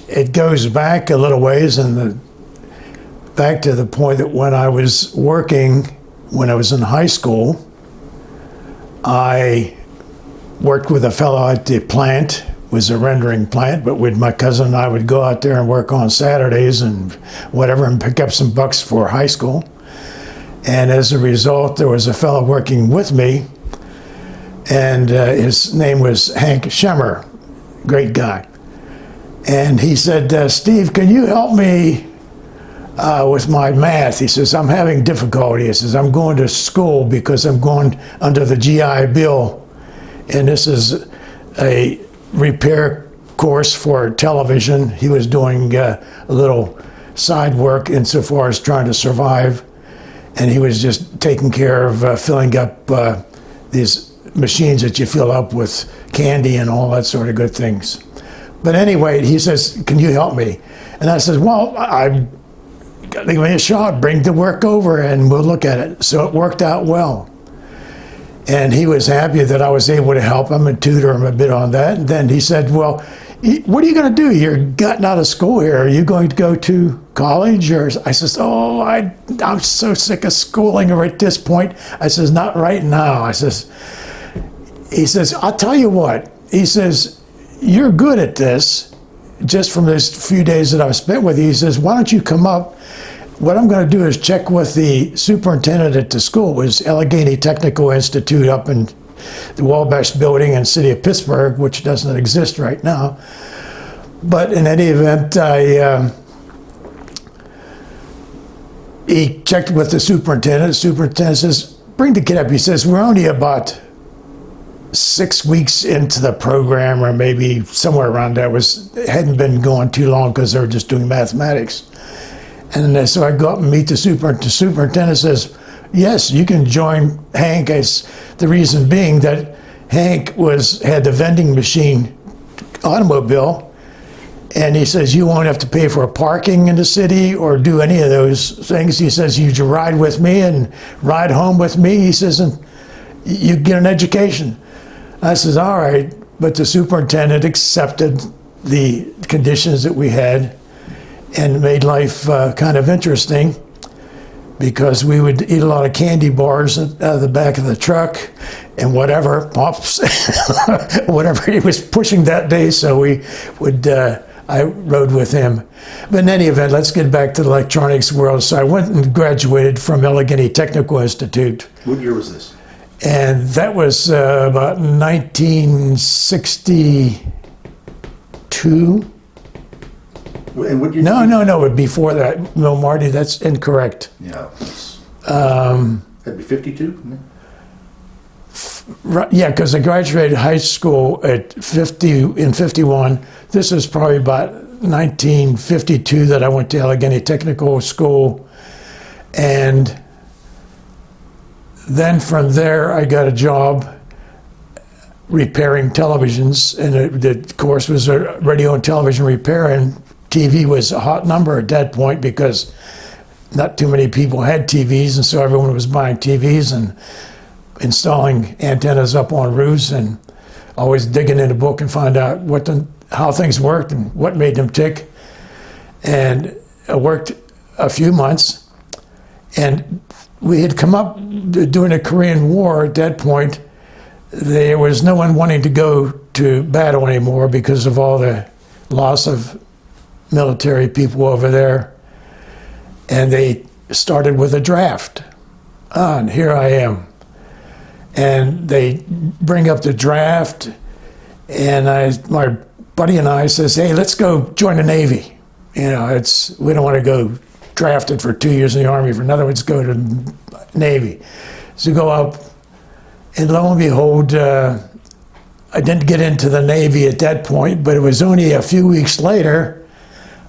it goes back a little ways, and back to the point that when I was working, when I was in high school, I worked with a fellow at the plant. It was a rendering plant, but with my cousin and I would go out there and work on Saturdays and whatever and pick up some bucks for high school. And as a result, there was a fellow working with me, and his name was Hank Schemmer, great guy. And he said, Steve, can you help me with my math? He says, I'm having difficulty. He says, I'm going to school because I'm going under the GI Bill. And this is a repair course for television. He was doing a little side work insofar as trying to survive. And he was just taking care of filling up these machines that you fill up with candy and all that sort of good things. But anyway, he says, can you help me? And I said, well, I'm got to give me a shot, bring the work over and we'll look at it. So it worked out well. And he was happy that I was able to help him and tutor him a bit on that. And then he said, well, what are you going to do? You're gotten out of school here. Are you going to go to college? Or I says, oh, I'm so sick of schooling at this point. I says, not right now. He says, I'll tell you what. He says, you're good at this, just from this few days that I've spent with you. He says, why don't you come up? What I'm going to do is check with the superintendent at the school. It was Allegheny Technical Institute up in the Wabash building in the city of Pittsburgh, which doesn't exist right now. But in any event, he checked with the superintendent. The superintendent says, bring the kid up. He says, we're only about 6 weeks into the program, or maybe somewhere around there. It hadn't been going too long because they were just doing mathematics. And so I go up and meet the superintendent. The superintendent says, yes, you can join Hank. The reason being that Hank had the vending machine automobile, and he says, you won't have to pay for parking in the city or do any of those things. He says, you ride with me and ride home with me. He says, and you get an education. I says, all right. But the superintendent accepted the conditions that we had and made life kind of interesting, because we would eat a lot of candy bars out of the back of the truck and whatever, pops, whatever he was pushing that day. So I rode with him. But in any event, let's get back to the electronics world. So I went and graduated from Allegheny Technical Institute. What year was this? And that was about 1962. And what year? No, before that. No, Marty, that's incorrect. Yeah. That'd be 52? Right, yeah, because I graduated high school in 51. This was probably about 1952 that I went to Allegheny Technical School. And then from there, I got a job repairing televisions. And the course was a radio and television repair. And TV was a hot number at that point because not too many people had TVs, and so everyone was buying TVs and installing antennas up on roofs, and always digging in a book and find out how things worked and what made them tick. And I worked a few months, and we had come up during the Korean War. At that point, there was no one wanting to go to battle anymore because of all the loss of military people over there, and they started with a draft. And here I am. And they bring up the draft, and my buddy and I says, hey, let's go join the Navy. You know, we don't want to go drafted for 2 years in the Army for another, let's go to the Navy. So go up, and lo and behold, I didn't get into the Navy at that point, but it was only a few weeks later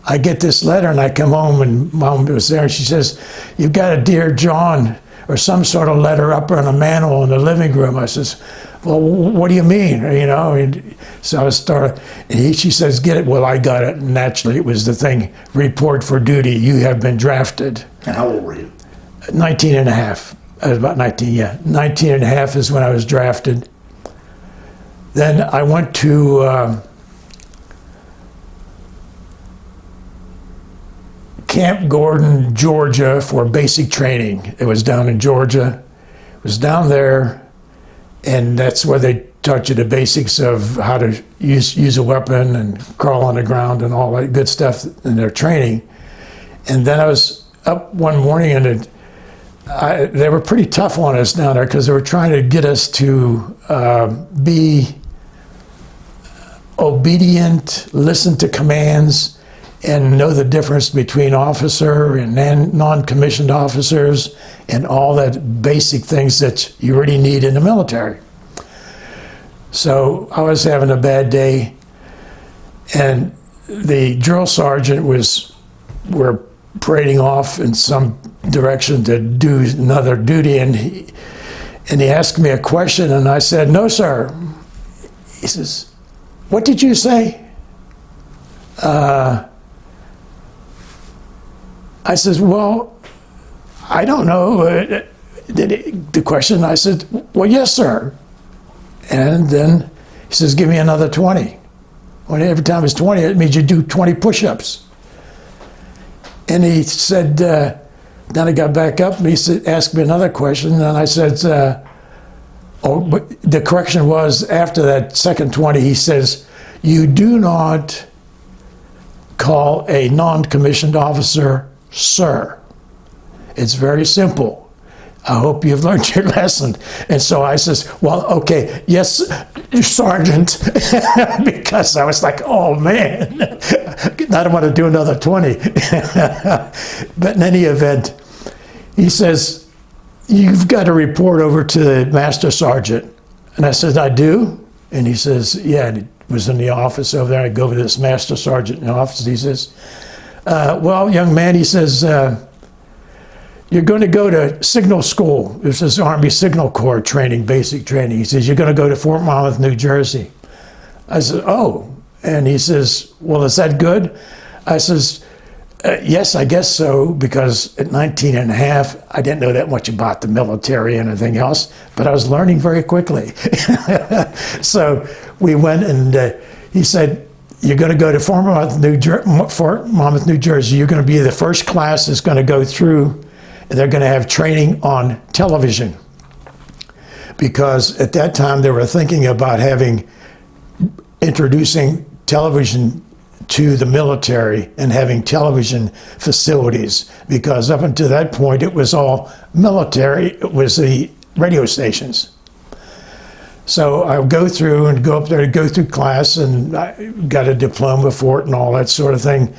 I get this letter, and I come home, and Mom was there, and she says, you've got a Dear John or some sort of letter up on a mantle in the living room. I says, well, what do you mean? You know, and so I started, and she says, get it. Well, I got it. And naturally, it was the thing, report for duty. You have been drafted. And how old were you? 19 and a half. I was about 19, yeah. 19 and a half is when I was drafted. Then I went to Camp Gordon, Georgia for basic training. It was down in Georgia. It was down there, and that's where they taught you the basics of how to use a weapon and crawl on the ground and all that good stuff in their training. And then I was up one morning, and they were pretty tough on us down there because they were trying to get us to be obedient, listen to commands, and know the difference between officer and non-commissioned officers and all that basic things that you really need in the military. So I was having a bad day, and the drill sergeant were parading off in some direction to do another duty, and he asked me a question, and I said, "No, sir." He says, "What did you say?" I says, "Well, I don't know." The question, I said, "Well, yes, sir." And then he says, "Give me another 20. When every time it's 20, it means you do 20 push-ups. And he said, then I got back up, and he said, asked me another question, and I said, but the correction was, after that second 20, he says, "You do not call a non-commissioned officer sir. It's very simple. I hope you've learned your lesson." And so I says, "Well, okay, yes, Sergeant," because I was like, oh man, I don't want to do another 20. But in any event, he says, "You've got to report over to the Master Sergeant." And I said, "I do?" And he says, "Yeah." And he was in the office over there. I go over to this Master Sergeant in the office. He says, "Well, young man," he says, "you're going to go to signal school." This is Army Signal Corps training, basic training. He says, "You're going to go to Fort Monmouth, New Jersey." I said, "Oh." And he says, "Well, is that good?" I says, "Yes, I guess so," because at 19 and a half, I didn't know that much about the military and anything else, but I was learning very quickly. So we went, and he said, "You're going to go to Fort Monmouth, New Jersey. You're going to be the first class that's going to go through. They're going to have training on television." Because at that time, they were thinking about introducing television to the military and having television facilities. Because up until that point, it was all military. It was the radio stations. So I would go through and go up there to go through class, and I got a diploma for it and all that sort of thing.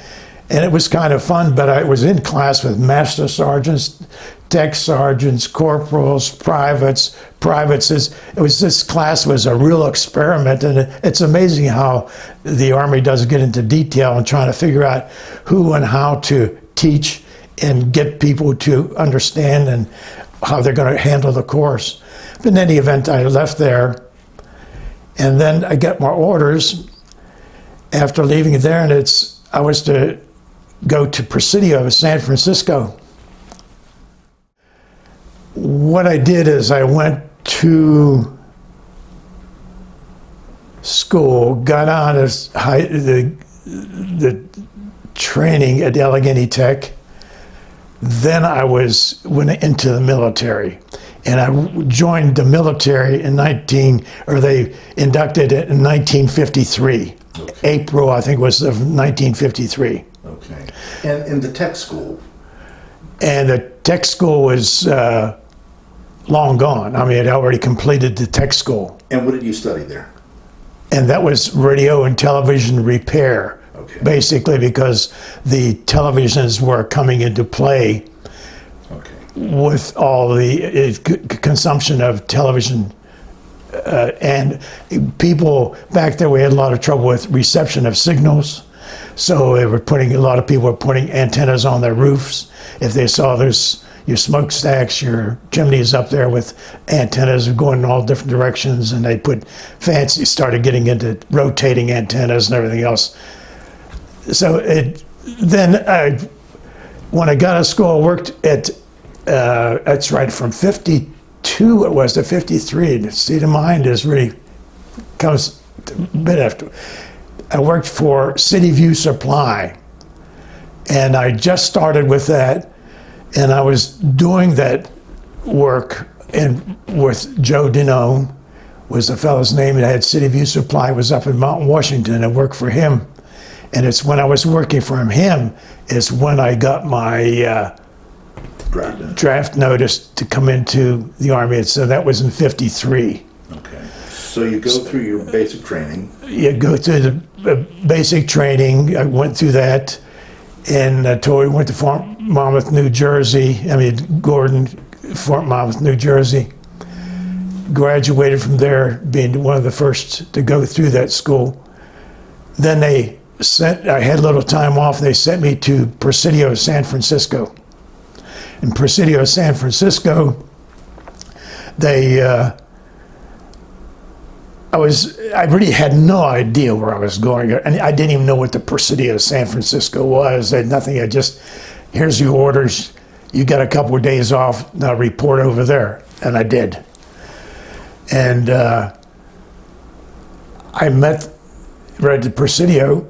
And it was kind of fun, but I was in class with master sergeants, tech sergeants, corporals, privates. This class was a real experiment, and it's amazing how the Army does get into detail and trying to figure out who and how to teach and get people to understand and how they're going to handle the course. But in any event, I left there, and then I got my orders after leaving there, and I was to go to Presidio, San Francisco. What I did is I went to school, got on the training at Allegheny Tech. Then I went into the military, and I joined the military they inducted it in 1953. Okay. April, I think, was of 1953. Okay. And the tech school? And the tech school was long gone. I mean, I'd already completed the tech school. And what did you study there? And that was radio and television repair, okay. Basically, because the televisions were coming into play, okay, with all the consumption of television. And people back there, we had a lot of trouble with reception of signals. So a lot of people were putting antennas on their roofs. If they saw your smokestacks, your chimneys up there with antennas going in all different directions, and they started getting into rotating antennas and everything else. So when I got out of school, I worked at, that's right, from 52 it was to 53. The state of mind comes a bit after. I worked for City View Supply, And I just started with that, and I was doing that work with Joe Dinone, was the fellow's name that had City View Supply, was up in Mountain, Washington. I worked for him. And it's when I was working for him is when I got my draft notice to come into the Army. So that was in '53. Okay. So you go through your basic training. You go through the basic training. I went through that. And we went to Fort Monmouth, New Jersey. Gordon, Fort Monmouth, New Jersey. Graduated from there, being one of the first to go through that school. Then I had a little time off. They sent me to Presidio, San Francisco. In Presidio, San Francisco, I really had no idea where I was going. And I didn't even know what the Presidio, San Francisco was. I had nothing. Here's your orders. You got a couple of days off. Now report over there. And I did. And I met right at the Presidio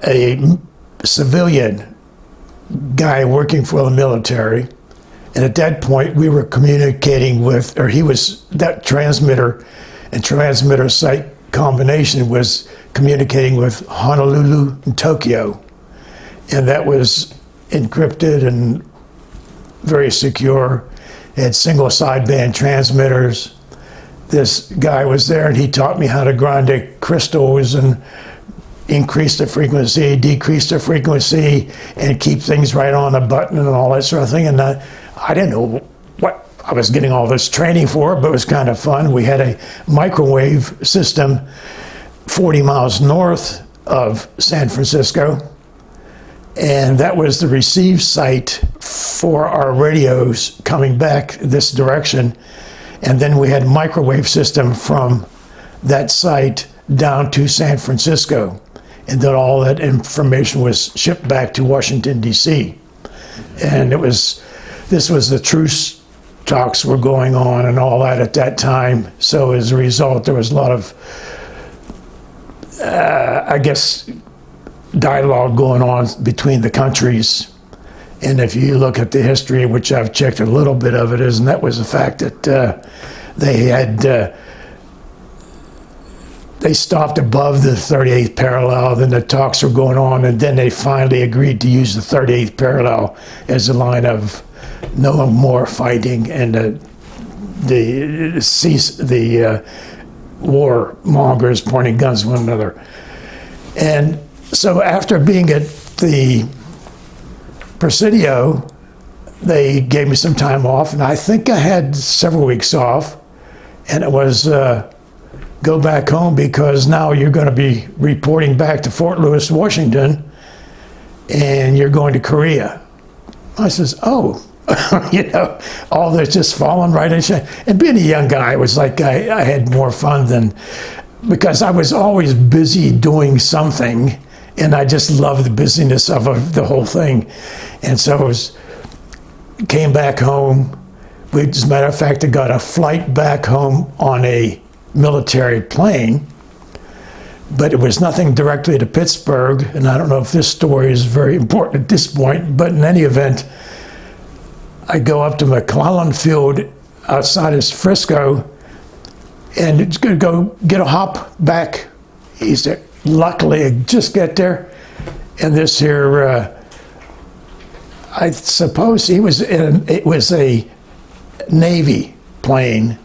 a civilian guy working for the military. And at that point, we were communicating with, or he was, that transmitter and transmitter site combination was communicating with Honolulu and Tokyo. And that was encrypted and very secure. It had single sideband transmitters. This guy was there and he taught me how to grind the crystals and increase the frequency, decrease the frequency, and keep things right on the button and all that sort of thing. And I didn't know what I was getting all this training for, but it was kind of fun. We had a microwave system 40 miles north of San Francisco, and that was the receive site for our radios coming back this direction. And then we had a microwave system from that site down to San Francisco. And then all that information was shipped back to Washington, D.C. And this was the truce talks were going on and all that at that time. So as a result, there was a lot of, dialogue going on between the countries. And if you look at the history, which I've checked a little bit of it, and that was the fact that they stopped above the 38th parallel, then the talks were going on, and then they finally agreed to use the 38th parallel as a line of no more fighting and cease the warmongers pointing guns at one another. And so after being at the Presidio, they gave me some time off, and I think I had several weeks off, and it was go back home because now you're going to be reporting back to Fort Lewis, Washington, and you're going to Korea. I says, oh, all that's just falling right in. And being a young guy, it was like I had more fun than, because I was always busy doing something, and I just loved the busyness of the whole thing. And so came back home. As a matter of fact, I got a flight back home on a military plane, but it was nothing directly to Pittsburgh. And I don't know if this story is very important at this point, but in any event, I go up to McClellan Field outside of Frisco, and it's going to go get a hop back. He said, luckily, I just get there, and this here, I suppose it was a Navy plane,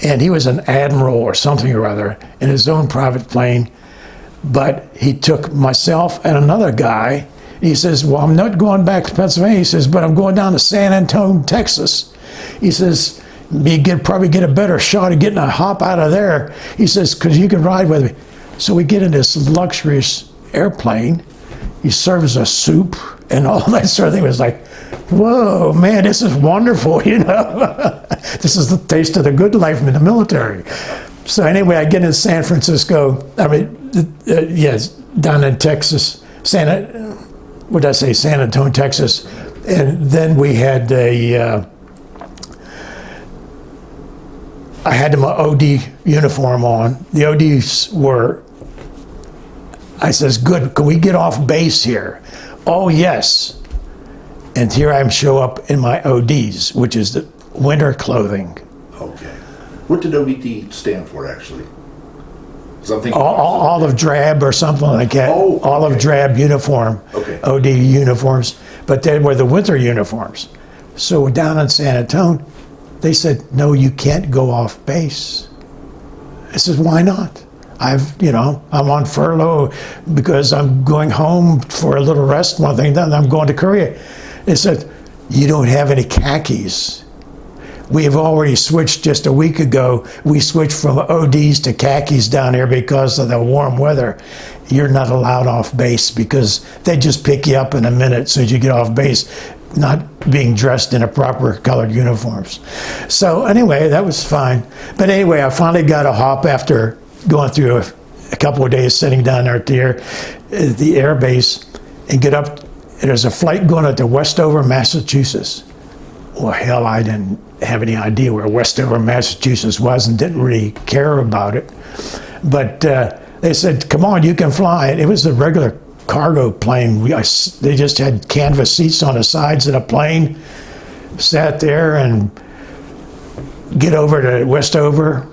and he was an admiral or something or other in his own private plane, but he took myself and another guy. He says, well, I'm not going back to Pennsylvania. He says, but I'm going down to San Antonio, Texas. He says, probably get a better shot of getting a hop out of there. He says, because you can ride with me. So we get in this luxurious airplane. He serves us soup and all that sort of thing. It was like, whoa, man, this is wonderful, This is the taste of the good life in the military. So anyway, I get in San Francisco, down in Texas, San Antonio, Texas. And then we had I had my OD uniform on. The ODs were, I says, good, can we get off base here? Oh, yes. And here I show up in my ODs, which is the winter clothing. Okay. What did OBD stand for, actually? Something. Olive drab or something like that. Oh, okay. Olive drab uniform. Okay. OD uniforms. But they were the winter uniforms. So down in San Antonio, they said, no, you can't go off base. I said, why not? I'm on furlough because I'm going home for a little rest, one thing, then I'm going to Korea. They said, you don't have any khakis. We have already switched just a week ago. We switched from ODs to khakis down here because of the warm weather. You're not allowed off base because they just pick you up in a minute as soon as you get off base, not being dressed in a proper colored uniforms. So anyway, that was fine. But anyway, I finally got a hop after going through a couple of days sitting down there at the air base and get up. There's a flight going up to Westover, Massachusetts. Well, hell, I didn't have any idea where Westover, Massachusetts was and didn't really care about it. But they said, come on, you can fly. And it was a regular cargo plane. They just had canvas seats on the sides of the plane. Sat there and get over to Westover,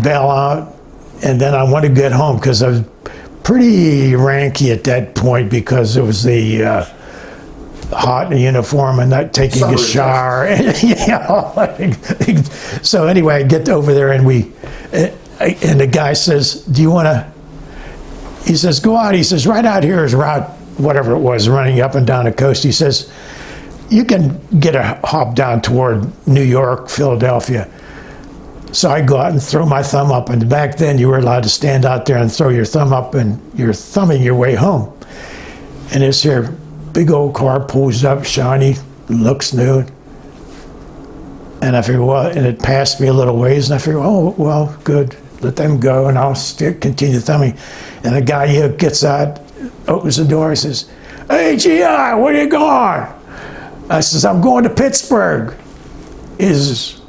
bail out, and then I wanted to get home because I was pretty ranky at that point because it was the hot in uniform and not taking a shower. So anyway, I get over there and and the guy says, do you want to, he says, go out. He says, right out here is route, whatever it was, running up and down the coast. He says, you can get a hop down toward New York, Philadelphia. So I go out and throw my thumb up, and back then you were allowed to stand out there and throw your thumb up, and you're thumbing your way home. And this here big old car pulls up, shiny, looks new. And I figure, well, and it passed me a little ways, and I figure, oh, well, good, let them go, and I'll still continue thumbing. And the guy here gets out, opens the door, and says, hey, GI, where you going? I says, I'm going to Pittsburgh. He says,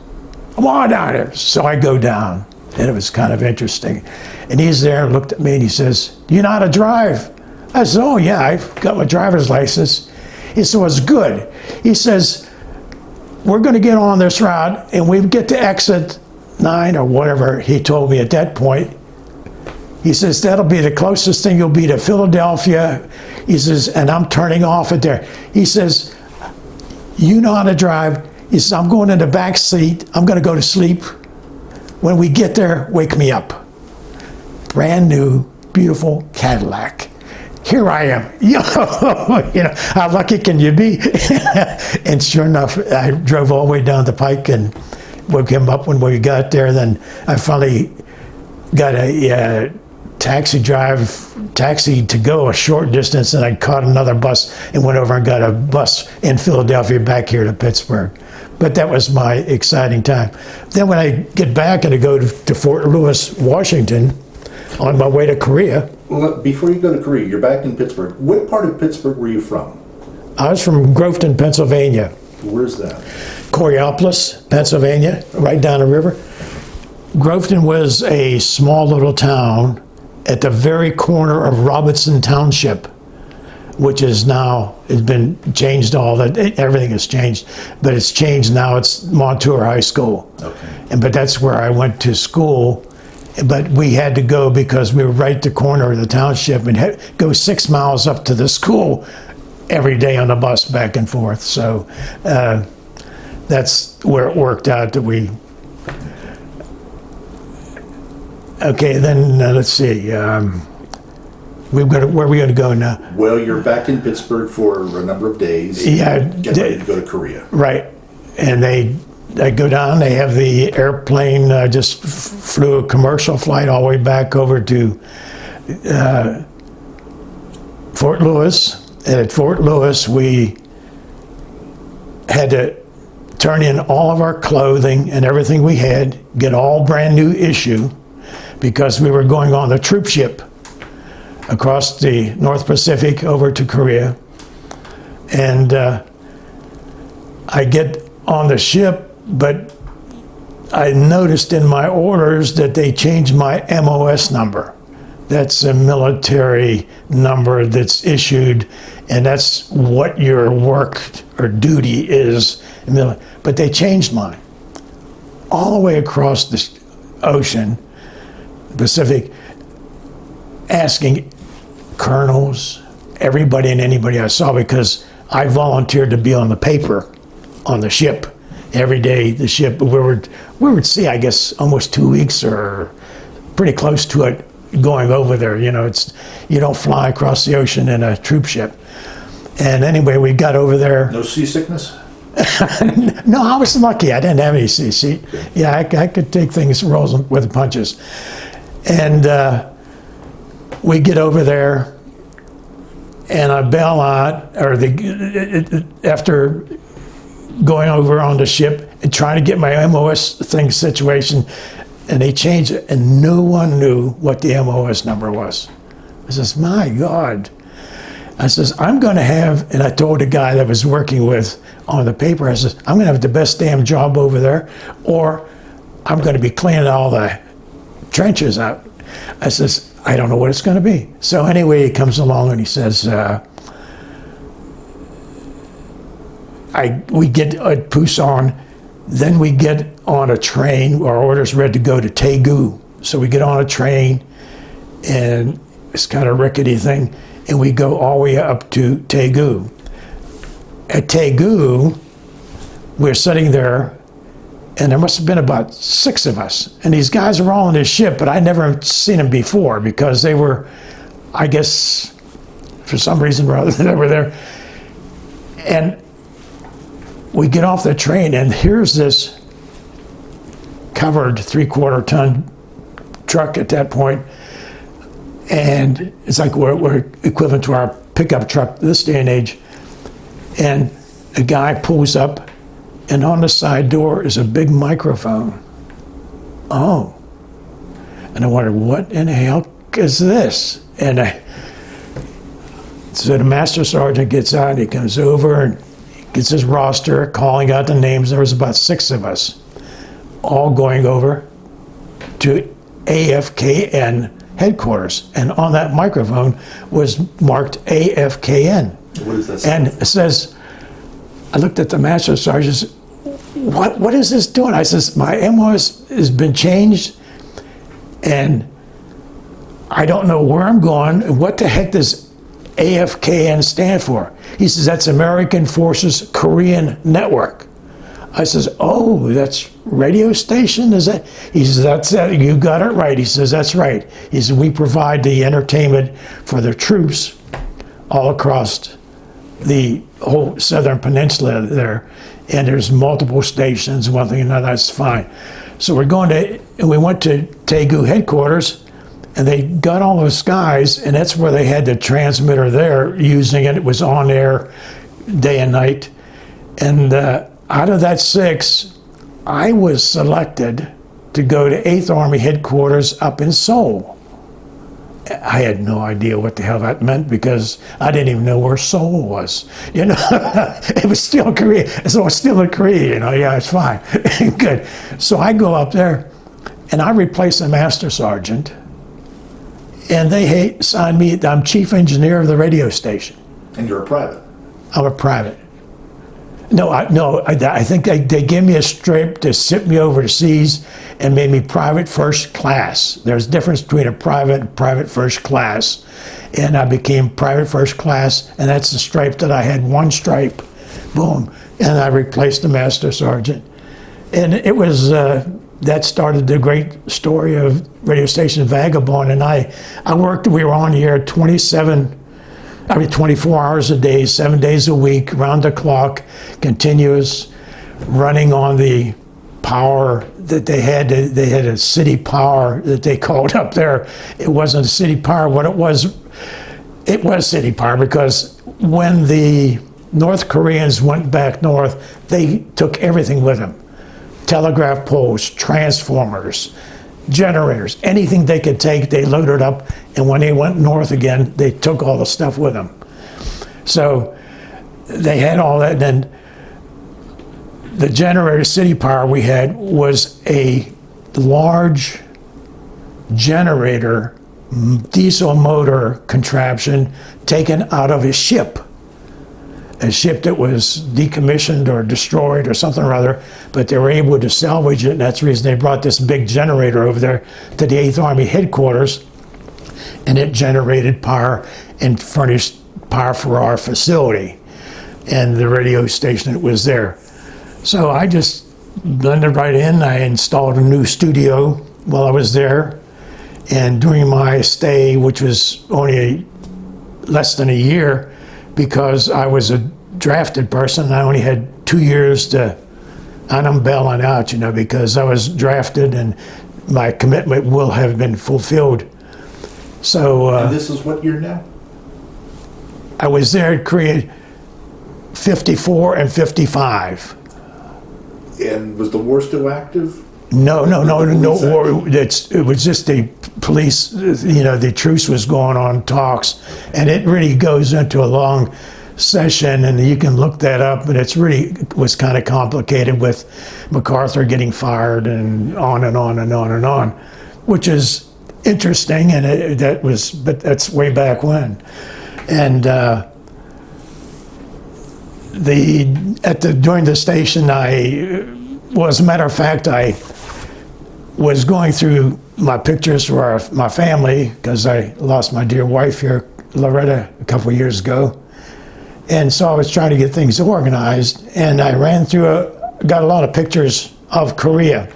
come on down there. So I go down, and it was kind of interesting. And he's there and looked at me, and he says, do you know how to drive? I said, oh, yeah, I've got my driver's license. He said, well, it's good. He says, we're going to get on this route, and we get to exit 9 or whatever he told me at that point. He says, that'll be the closest thing you'll be to Philadelphia. He says, and I'm turning off at there. He says, you know how to drive. He says, I'm going in the back seat. I'm going to go to sleep. When we get there, wake me up. Brand new, beautiful Cadillac. Here I am. How lucky can you be? And sure enough, I drove all the way down the pike and woke him up when we got there. Then I finally got a taxi to go a short distance, and I caught another bus and went over and got a bus in Philadelphia back here to Pittsburgh. But that was my exciting time. Then when I get back and I go to Fort Lewis, Washington, on my way to Korea. Well, before you go to Korea, you're back in Pittsburgh. What part of Pittsburgh were you from? I was from Groveton, Pennsylvania. Where's that? Coriopolis, Pennsylvania, right down the river. Groveton was a small little town at the very corner of Robertson Township, which is now, it's been changed, everything has changed, but it's changed now, it's Montour High School. Okay. But that's where I went to school, but we had to go because we were right at the corner of the township and go 6 miles up to the school every day on the bus back and forth. So that's where it worked out that we. Okay, then let's see. Where are we going to go now? Well, you're back in Pittsburgh for a number of days. Yeah, Get ready to go to Korea. Right, and I go down. They have the airplane. Just flew a commercial flight all the way back over to Fort Lewis. And at Fort Lewis, we had to turn in all of our clothing and everything we had, get all brand new issue, because we were going on the troop ship across the North Pacific over to Korea. And I get on the ship, but I noticed in my orders that they changed my MOS number, That's a military number that's issued, and that's what your work or duty is. But they changed mine. All the way across the ocean, Pacific, asking colonels, everybody and anybody I saw, because I volunteered to be on the paper on the ship every day. The ship, we would see, I guess, almost 2 weeks or pretty close to it going over there. You know, you don't fly across the ocean in a troop ship. And anyway, we got over there. No seasickness? No, I was lucky. I didn't have any CC. Yeah, I could take things rolls with the punches. And we get over there, and I bail out, after going over on the ship and trying to get my MOS thing situation, and they changed it, and no one knew what the MOS number was. I says, my God. I says, I'm going to have, and I told the guy that I was working with on the paper, I says, I'm going to have the best damn job over there, or I'm going to be cleaning all the trenches out. I says, I don't know what it's going to be. So anyway, he comes along and he says, we get a Pusan, then we get on a train. Our order's ready to go to Daegu. So we get on a train, and it's kind of a rickety thing, and we go all the way up to Daegu. At Daegu, we're sitting there, and there must have been about 6 of us. And these guys are all on this ship, but I never seen them before because they were, I guess, for some reason or other, they were there. And we get off the train, and here's this covered 3/4 ton truck at that point, and it's like we're equivalent to our pickup truck this day and age. And a guy pulls up, and on the side door is a big microphone. Oh. And I wondered, what in the hell is this? And so the master sergeant gets out, he comes over and gets his roster, calling out the names. There was about 6 of us, all going over to AFKN headquarters. And on that microphone was marked AFKN. What does that say? And it says, I looked at the master sergeant, what is this doing? I says, my MOS has been changed, and I don't know where I'm going. What the heck does AFKN stand for? He says, that's American Forces Korean Network. I says, oh, that's radio station? Is that? He says, that's it. You got it right. He says, that's right. He says, we provide the entertainment for the troops all across the whole southern peninsula there. And there's multiple stations, one thing and another, that's fine. So we went to Daegu headquarters, and they got all those guys, and that's where they had the transmitter there using it. It was on air day and night. And out of that 6, I was selected to go to 8th Army headquarters up in Seoul. I had no idea what the hell that meant because I didn't even know where Seoul was. You know, it was still Korea. So it's still in Korea, you know, yeah, it's fine. Good. So I go up there, and I replace the master sergeant, and they signed me, I'm chief engineer of the radio station. And you're a private? I'm a private. I think they gave me a strip to ship me overseas and made me private first class. There's a difference between a private and private first class. And I became private first class, and that's the stripe that I had, 1 stripe, boom. And I replaced the master sergeant. And it was, that started the great story of radio station Vagabond. And we were on the air 24 hours a day, 7 days a week, round the clock, continuous, running on the power that they had. They had a city power that they called up there. It wasn't a city power. What it was city power, because when the North Koreans went back north, they took everything with them. Telegraph poles, transformers, generators, anything they could take, they loaded up, and when they went north again, they took all the stuff with them. So they had all that, and then the generator, city power we had, was a large generator diesel motor contraption taken out of a ship that was decommissioned or destroyed or something or other, but they were able to salvage it, and that's the reason they brought this big generator over there to the 8th Army headquarters, and it generated power and furnished power for our facility and the radio station that was there. So I just blended right in. I installed a new studio while I was there, and during my stay, which was only less than a year, because I was a drafted person, I only had 2 years and I'm bailing out, because I was drafted and my commitment will have been fulfilled. So And this is what year now? I was there at Korea 54 and 55. And was the war still active? No war. It was just the police, the truce was going on, talks, and it really goes into a long session, and you can look that up, but was kind of complicated with MacArthur getting fired and on and on and on and on, which is interesting, and but that's way back when. And during the station, as a matter of fact, I was going through my pictures for my family, because I lost my dear wife here, Loretta, a couple of years ago. And so I was trying to get things organized, and I got a lot of pictures of Korea.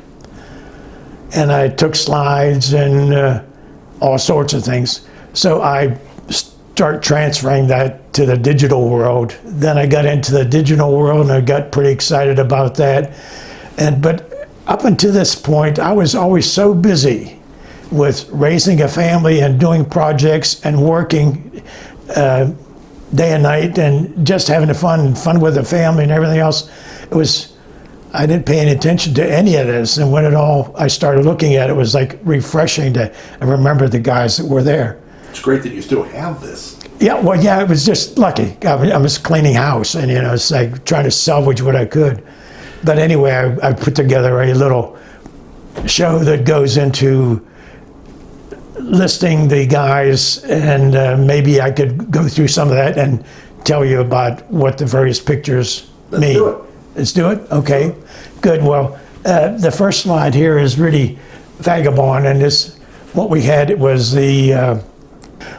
And I took slides and all sorts of things. So I start transferring that to the digital world. Then I got into the digital world, and I got pretty excited about that. But up until this point, I was always so busy with raising a family and doing projects and working day and night and just having fun with the family and everything else. I didn't pay any attention to any of this. And when I started looking at it, it was like refreshing to remember the guys that were there. It's great that you still have this. Yeah, well, yeah, it was just lucky. I was cleaning house, and it's like trying to salvage what I could. But anyway, I put together a little show that goes into listing the guys, and maybe I could go through some of that and tell you about what the various pictures mean. Do it. Let's do it? Okay, good. Well, the first slide here is really Vagabond, and what we had, it was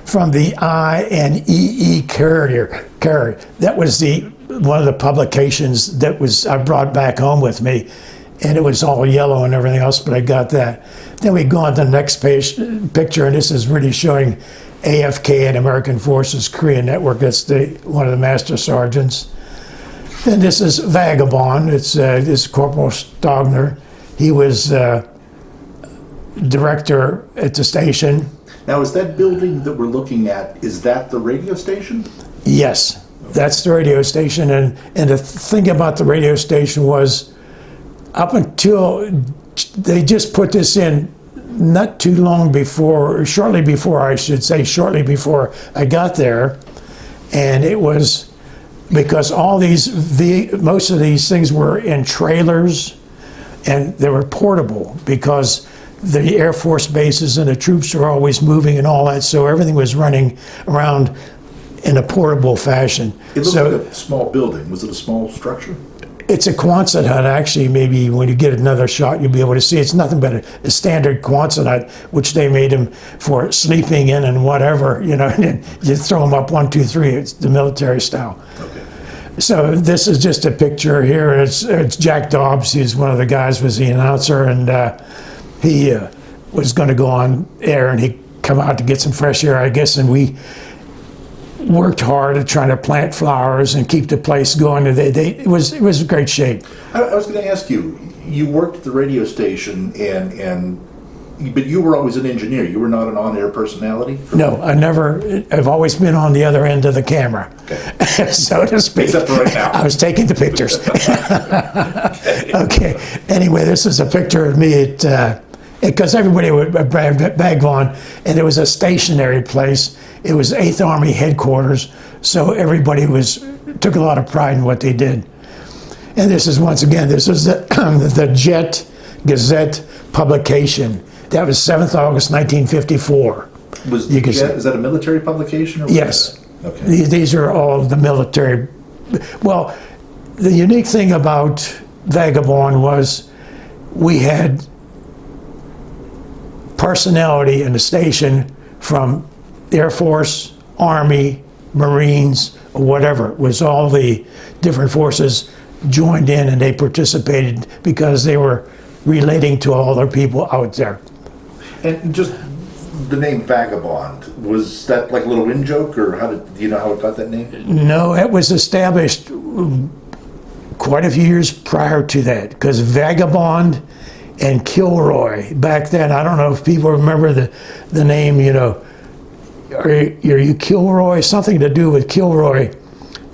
from the INEE carrier. That was one of the publications that I brought back home with me, and it was all yellow and everything else, but I got that. Then we go on to the next picture, and this is really showing AFK and American Forces Korea Network. That's one of the master sergeants. Then this is Vagabond. It's this Corporal Stogner. He was director at the station. Now, is that building that we're looking at, is that the radio station? Yes, that's the radio station. And the thing about the radio station was, up until they just put this in not too long before, shortly before I got there, and it was because most of these things were in trailers, and they were portable because the Air Force bases and the troops are always moving and all that, so everything was running around in a portable fashion. It looks like a small building. Was it a small structure? It's a Quonset hut, actually. Maybe when you get another shot, you'll be able to see. It's nothing but a standard Quonset hut, which they made them for sleeping in and whatever, and then you throw them up 1, 2, 3. It's the military style. Okay. So this is just a picture here. It's Jack Dobbs. He's one of the guys, was the announcer, and he was going to go on air, and he come out to get some fresh air, I guess, and we worked hard at trying to plant flowers and keep the place going. It was great shape. I was going to ask you, you worked at the radio station, but you were always an engineer. You were not an on-air personality? No, I've always been on the other end of the camera, okay. So to speak. Except for right now. I was taking the pictures. Okay. Anyway, this is a picture of me because everybody would bag on, and it was a stationary place. It was 8th Army headquarters, so everybody took a lot of pride in what they did. And this is, once again, this is the Jet Gazette publication. That was 7th August 1954. You can see. Is that a military publication? Or what Yes. is that? Okay. These are all the military. Well, the unique thing about Vagabond was we had personality in the station from Air Force, Army, Marines, whatever. It was all the different forces joined in and they participated because they were relating to all the people out there. And just the name Vagabond, was that like a little in joke, or do you know how it got that name? No, it was established quite a few years prior to that, because Vagabond and Kilroy, back then, I don't know if people remember the name, are you Kilroy? Something to do with Kilroy.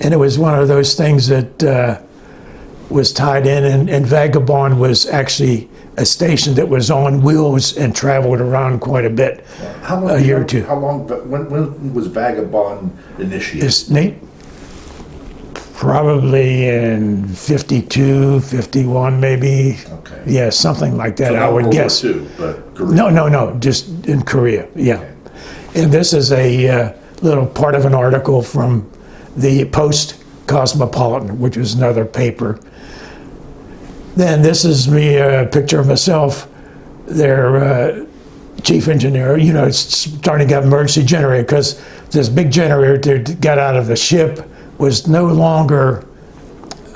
And it was one of those things that was tied in, and Vagabond was actually a station that was on wheels and traveled around quite a bit, a year or two. How long, when was Vagabond initiated? It's Nate, probably in 52, 51 maybe. Okay. Yeah, something like that, So I not would World War guess. II, but Korea. No, just in Korea, yeah. Okay. And this is a little part of an article from the Post-Cosmopolitan, which was another paper. Then this is me, a picture of myself, their chief engineer, it's starting to get emergency generator, because this big generator that got out of the ship was no longer,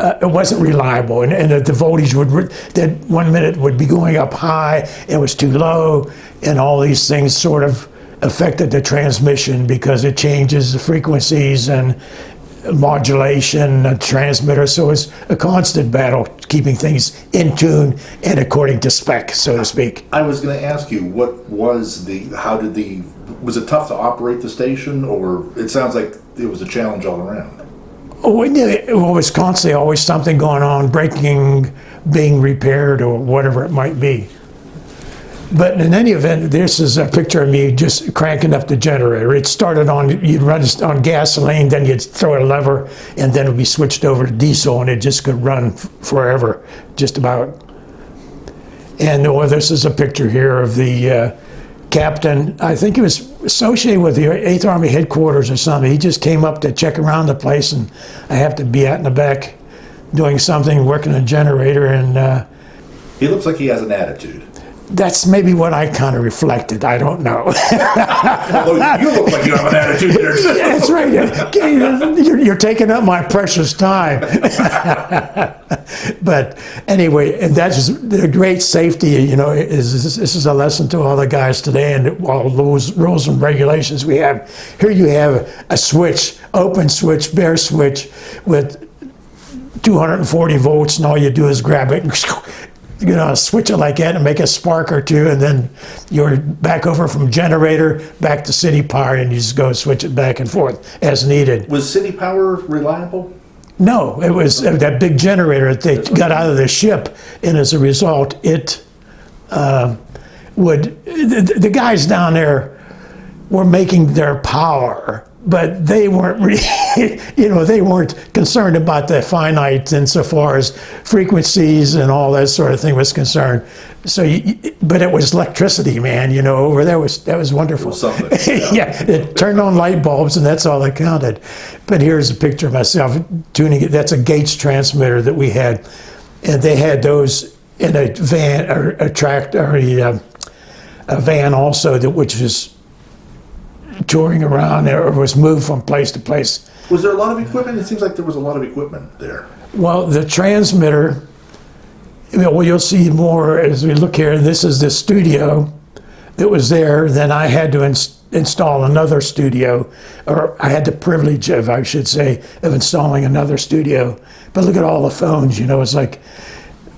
it wasn't reliable, and the voltage that 1 minute would be going up high, it was too low, and all these things sort of affected the transmission because it changes the frequencies and modulation, a transmitter, so it's a constant battle keeping things in tune and according to spec, so to speak. I was going to ask you, was it tough to operate the station, or it sounds like it was a challenge all around? Oh, it was constantly always something going on, breaking, being repaired, or whatever it might be. But in any event, this is a picture of me just cranking up the generator. It started you'd run it on gasoline, then you'd throw a lever, and then it would be switched over to diesel, and it just could run forever, just about. And this is a picture here of the captain. I think he was associated with the 8th Army headquarters or something. He just came up to check around the place, and I have to be out in the back doing something, working a generator, and He looks like he has an attitude. that's maybe what I kind of reflected. I don't know. Although you look like you have an attitude there. That's right. You're taking up my precious time. But anyway, and that's the great safety, this is a lesson to all the guys today, and all those rules and regulations we have. Here you have a switch, open switch, bare switch with 240 volts, and all you do is grab it and switch it like that and make a spark or two, and then you're back over from generator back to city power, and you just go switch it back and forth as needed. Was city power reliable? No, it was that big generator that they got out of the ship, and as a result, it the guys down there were making their power, but they weren't really, they weren't concerned about the finite insofar as frequencies and all that sort of thing was concerned. So, but it was electricity, man, over there that was wonderful. It was something. Yeah, it turned on light bulbs and that's all that counted. But here's a picture of myself tuning it. That's a Gates transmitter that we had. And they had those in a van, or a tractor, or a van also, which was touring around or was moved from place to place. Was there a lot of equipment? It seems like there was a lot of equipment there. Well, the transmitter, you'll see more as we look here. This is the studio that was there. Then I had to install another studio, or I had the privilege of, I should say, of installing another studio. But look at all the phones, it's like,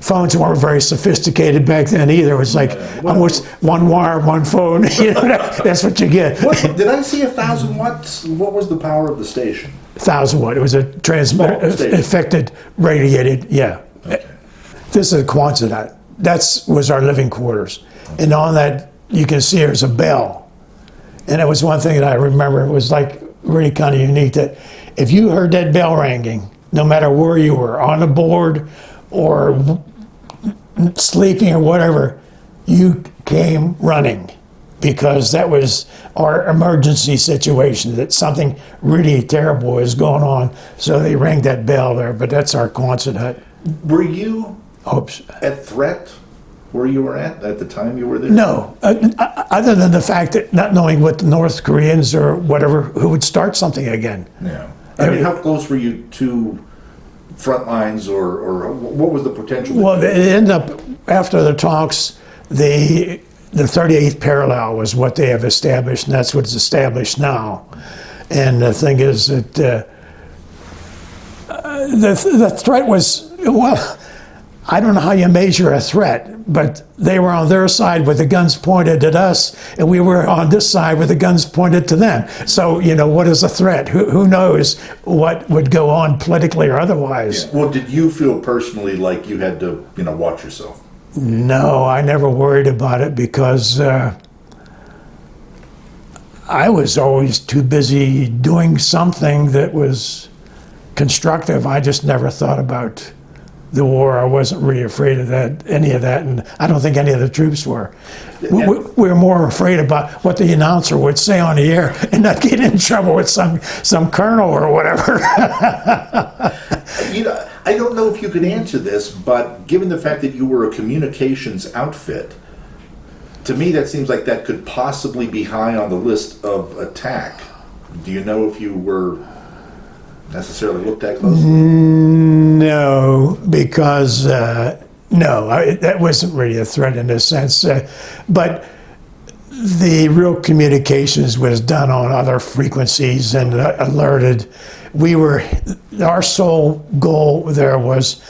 phones weren't very sophisticated back then either. It was like almost one wire, one phone. That's what you get. Did I see 1,000 watts? What was the power of the station? 1,000 watt. It was a transmitter, affected, radiated. Yeah. Okay. This is a Quonset. That was our living quarters, and on that you can see there's a bell. And it was one thing that I remember. It was like really kind of unique that if you heard that bell ringing, no matter where you were, on the board or sleeping or whatever, you came running, because that was our emergency situation, that something really terrible is going on. So they rang that bell there, but that's our Quonset hut. Were you Oops. at threat where you were at the time you were there? No, other than the fact that not knowing what the North Koreans or whatever, who would start something again. Yeah. I mean, how close were you to front lines, or what was the potential? Well, it ended up, after the talks, the 38th parallel was what they have established, and that's what's established now. And the thing is that the threat was, well, I don't know how you measure a threat, but they were on their side with the guns pointed at us, and we were on this side with the guns pointed to them. So, what is a threat? Who knows what would go on politically or otherwise? Yeah. Well, did you feel personally like you had to, watch yourself? No, I never worried about it because I was always too busy doing something that was constructive. I just never thought about the war. I wasn't really afraid of any of that, and I don't think any of the troops were. We were more afraid about what the announcer would say on the air and not get in trouble with some colonel or whatever. I don't know if you can answer this, but given the fact that you were a communications outfit, to me that seems like that could possibly be high on the list of attack. Do you know if you were necessarily looked at closely? No, because that wasn't really a threat in a sense. But the real communications was done on other frequencies and alerted. Our sole goal there was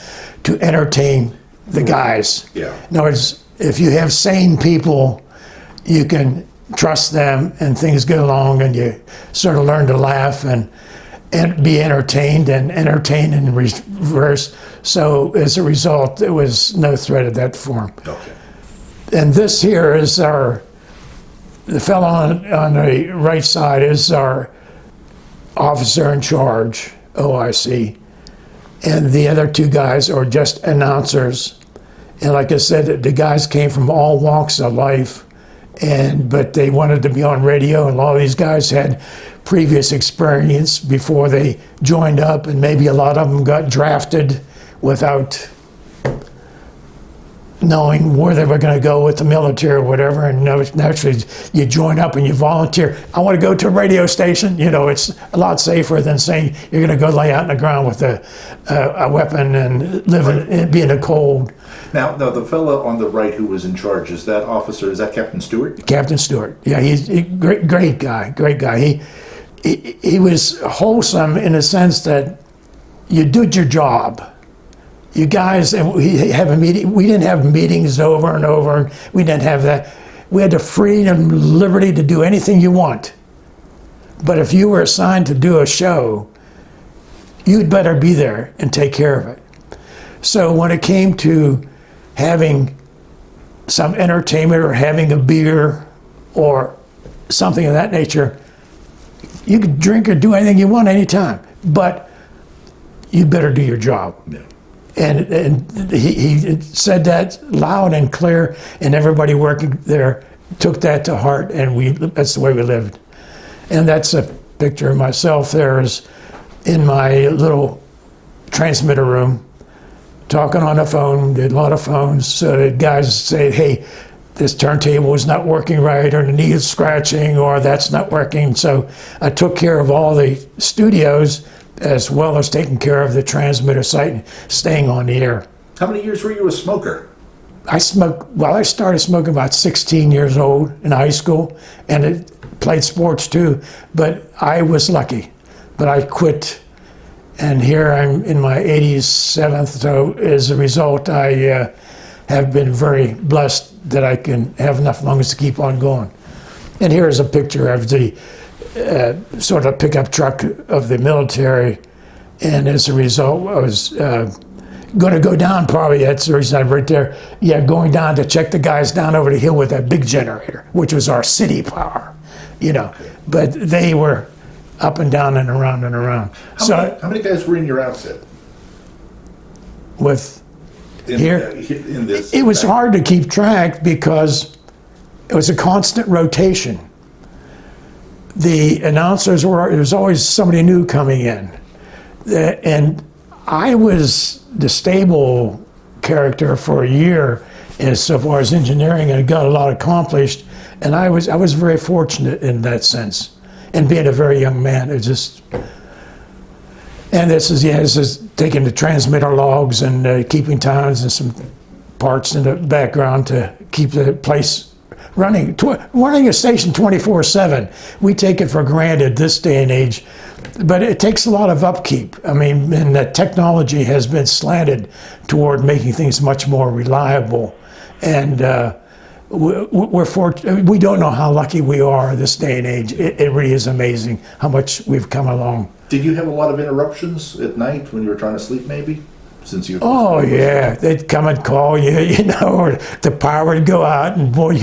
to entertain the guys. Yeah. In other words, if you have sane people, you can trust them and things get along and you sort of learn to laugh and be entertained and entertain in reverse. So as a result, there was no threat of that form. Okay. And this here is the fellow on the right side is our officer in charge, OIC. And the other two guys are just announcers. And like I said, the guys came from all walks of life, but they wanted to be on radio, and a lot of these guys had previous experience before they joined up, and maybe a lot of them got drafted without knowing where they were going to go with the military or whatever. And naturally, you join up and you volunteer. I want to go to a radio station. It's a lot safer than saying you're going to go lay out on the ground with a weapon and be in the cold. Now, the fellow on the right who was in charge, is that Captain Stewart? Captain Stewart. Yeah, he's a great guy. He was wholesome in the sense that you did your job. You guys, and we have a meeting. We didn't have meetings over and over. We didn't have that. We had the freedom, liberty to do anything you want. But if you were assigned to do a show, you'd better be there and take care of it. So when it came to having some entertainment or having a beer or something of that nature, you could drink or do anything you want anytime, but you better do your job. Yeah. And he said that loud and clear, and everybody working there took that to heart, and that's the way we lived. And that's a picture of myself there is in my little transmitter room, talking on the phone, did a lot of phones, so that guys say, hey, this turntable is not working right, or the need's scratching, or that's not working. So I took care of all the studios as well as taking care of the transmitter site and staying on the air. How many years were you a smoker? I started smoking about 16 years old in high school, and it played sports too, but I was lucky. But I quit, and here I'm in my 87th, so as a result, I have been very blessed that I can have enough lungs to keep on going. And here's a picture of the sort of pickup truck of the military, and as a result, I was going to go down probably, that's the reason I'm right there, going down to check the guys down over the hill with that big generator, which was our city power, but they were up and down and around and around. How many guys were in your outfit? In this, it was hard to keep track because was a constant rotation. The announcers there was always somebody new coming in. And I was the stable character for a year as so far as engineering, and got a lot accomplished. And I was very fortunate in that sense. And being a very young man, it just, and this is taking the transmitter logs and keeping times and some parts in the background to keep the place running. Running a station 24/7, we take it for granted this day and age, but it takes a lot of upkeep. I mean, and the technology has been slanted toward making things much more reliable. And we're fortunate. We don't know how lucky we are this day and age. It really is amazing how much we've come along. Did you have a lot of interruptions at night when you were trying to sleep, maybe? Since you. Oh yeah, they'd come and call you, or the power would go out, and boy,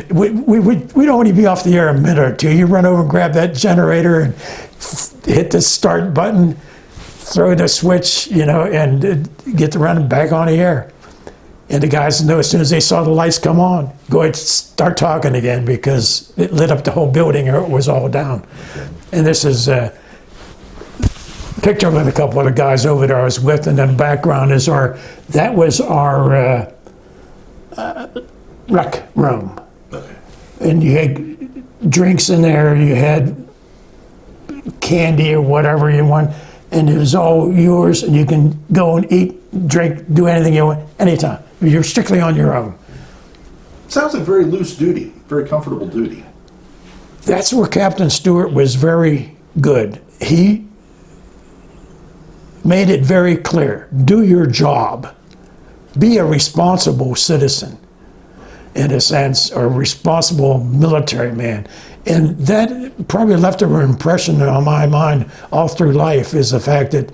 we'd only be off the air a minute or two. You run over and grab that generator and hit the start button, throw the switch, and get the running back on the air. And the guys know as soon as they saw the lights come on, go ahead and start talking again, because it lit up the whole building or it was all down. Okay. And this is a picture with a couple of the guys over there I was with, and then the background is that was our rec room. Okay. And you had drinks in there, you had candy or whatever you want, and it was all yours, and you can go and eat, drink, do anything you want, anytime. You're strictly on your own. Sounds like very loose duty, very comfortable duty. That's where Captain Stewart was very good. He made it very clear, do your job. Be a responsible citizen, in a sense, or a responsible military man. And that probably left an impression on my mind all through life, is the fact that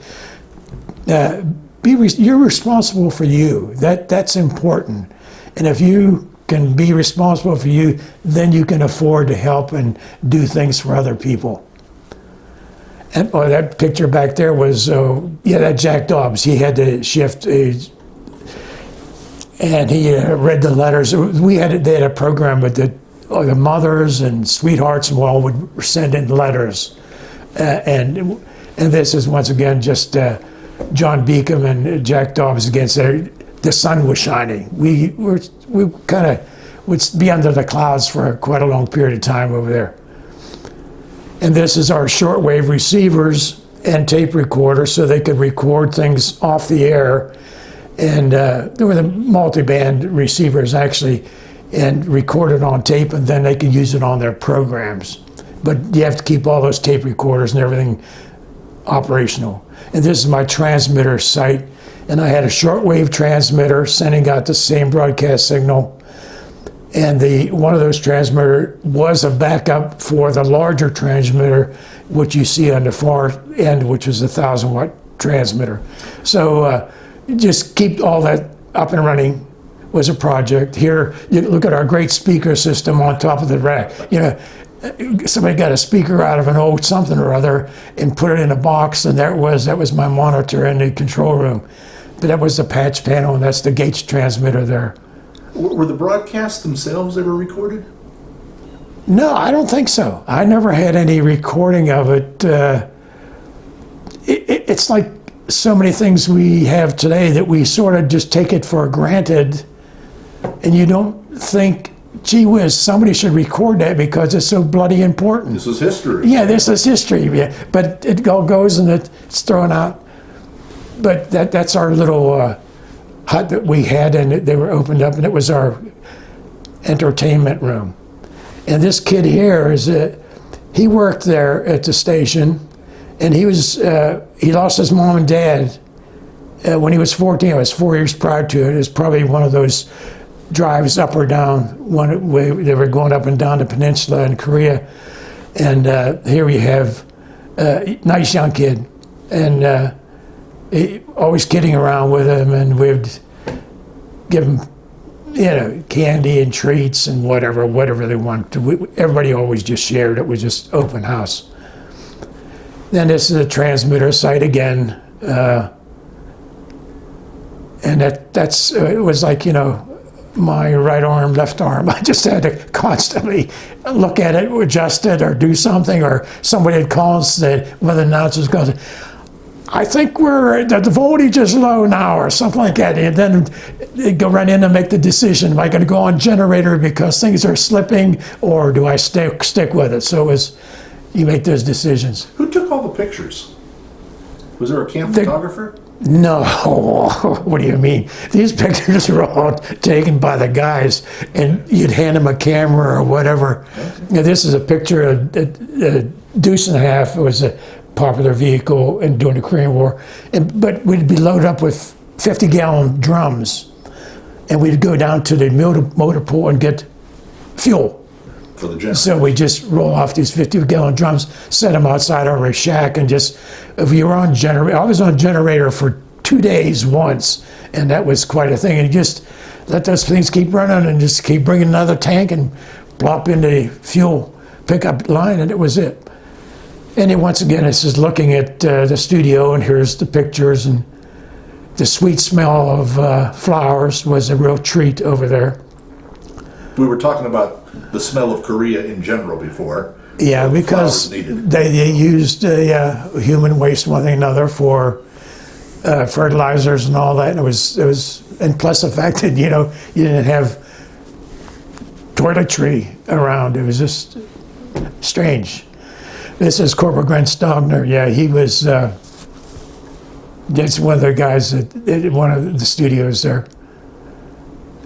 you're responsible for you. That's important. And if you can be responsible for you, then you can afford to help and do things for other people. And that picture back there was, that Jack Dobbs. He had to shift, and he read the letters. They had a program with the mothers and sweethearts and all would send in letters. And this is once again just John Beacom and Jack Dobbs against the sun was shining. We kind of would be under the clouds for quite a long period of time over there. And this is our shortwave receivers and tape recorder, so they could record things off the air. And there were the multi-band receivers actually, and record it on tape, and then they could use it on their programs. But you have to keep all those tape recorders and everything operational. And this is my transmitter site, and I had a shortwave transmitter sending out the same broadcast signal. And one of those transmitter was a backup for the larger transmitter, which you see on the far end, which is a 1,000-watt transmitter. So just keep all that up and running was a project. Here, you look at our great speaker system on top of the rack. Somebody got a speaker out of an old something or other and put it in a box, and that was my monitor in the control room. But that was the patch panel, and that's the Gates transmitter there. Were the broadcasts themselves ever recorded? No, I don't think so. I never had any recording of it. It's like so many things we have today that we sort of just take it for granted, and you don't think, gee whiz, somebody should record that because it's so bloody important. This is history. Yeah, this is history. Yeah. But it all goes and it's thrown out. But that's our little hut that we had, and they were opened up, and it was our entertainment room. And this kid here he worked there at the station, and he lost his mom and dad when he was 14. It was 4 years prior to it. It was probably one of those drives up or down. One way they were going up and down the peninsula in Korea, and here we have a nice young kid, and always kidding around with him, and we'd give him, candy and treats and whatever they wanted. Everybody always just shared. It was just open house. Then this is a transmitter site again, and it was like my right arm, left arm. I just had to constantly look at it, adjust it, or do something, or somebody had called and said, one of the announcers goes, I think the voltage is low now, or something like that. And then they go right in and make the decision. Am I going to go on generator because things are slipping, or do I stick with it? So you make those decisions. Who took all the pictures? Was there a camp photographer? No, what do you mean? These pictures are all taken by the guys, and you'd hand them a camera or whatever. Now, this is a picture of a Deuce and a Half. It was a popular vehicle during the Korean War, but we'd be loaded up with 50-gallon drums, and we'd go down to the motor pool and get fuel. For the generator. So we just roll off these 50-gallon drums, set them outside our shack, and if you were on generator, I was on generator for 2 days once, and that was quite a thing. And you just let those things keep running and just keep bringing another tank and plop in the fuel pickup line, and it was it. And then once again, it's just looking at the studio, and here's the pictures, and the sweet smell of flowers was a real treat over there. We were talking about the smell of Korea in general before. Yeah, because they used human waste, one thing or another, for fertilizers and all that. And it was, and plus the fact that you didn't have toiletry around. It was just strange. This is Corporal Grant Stogner. Yeah, he was. That's one of the guys at one of the studios there.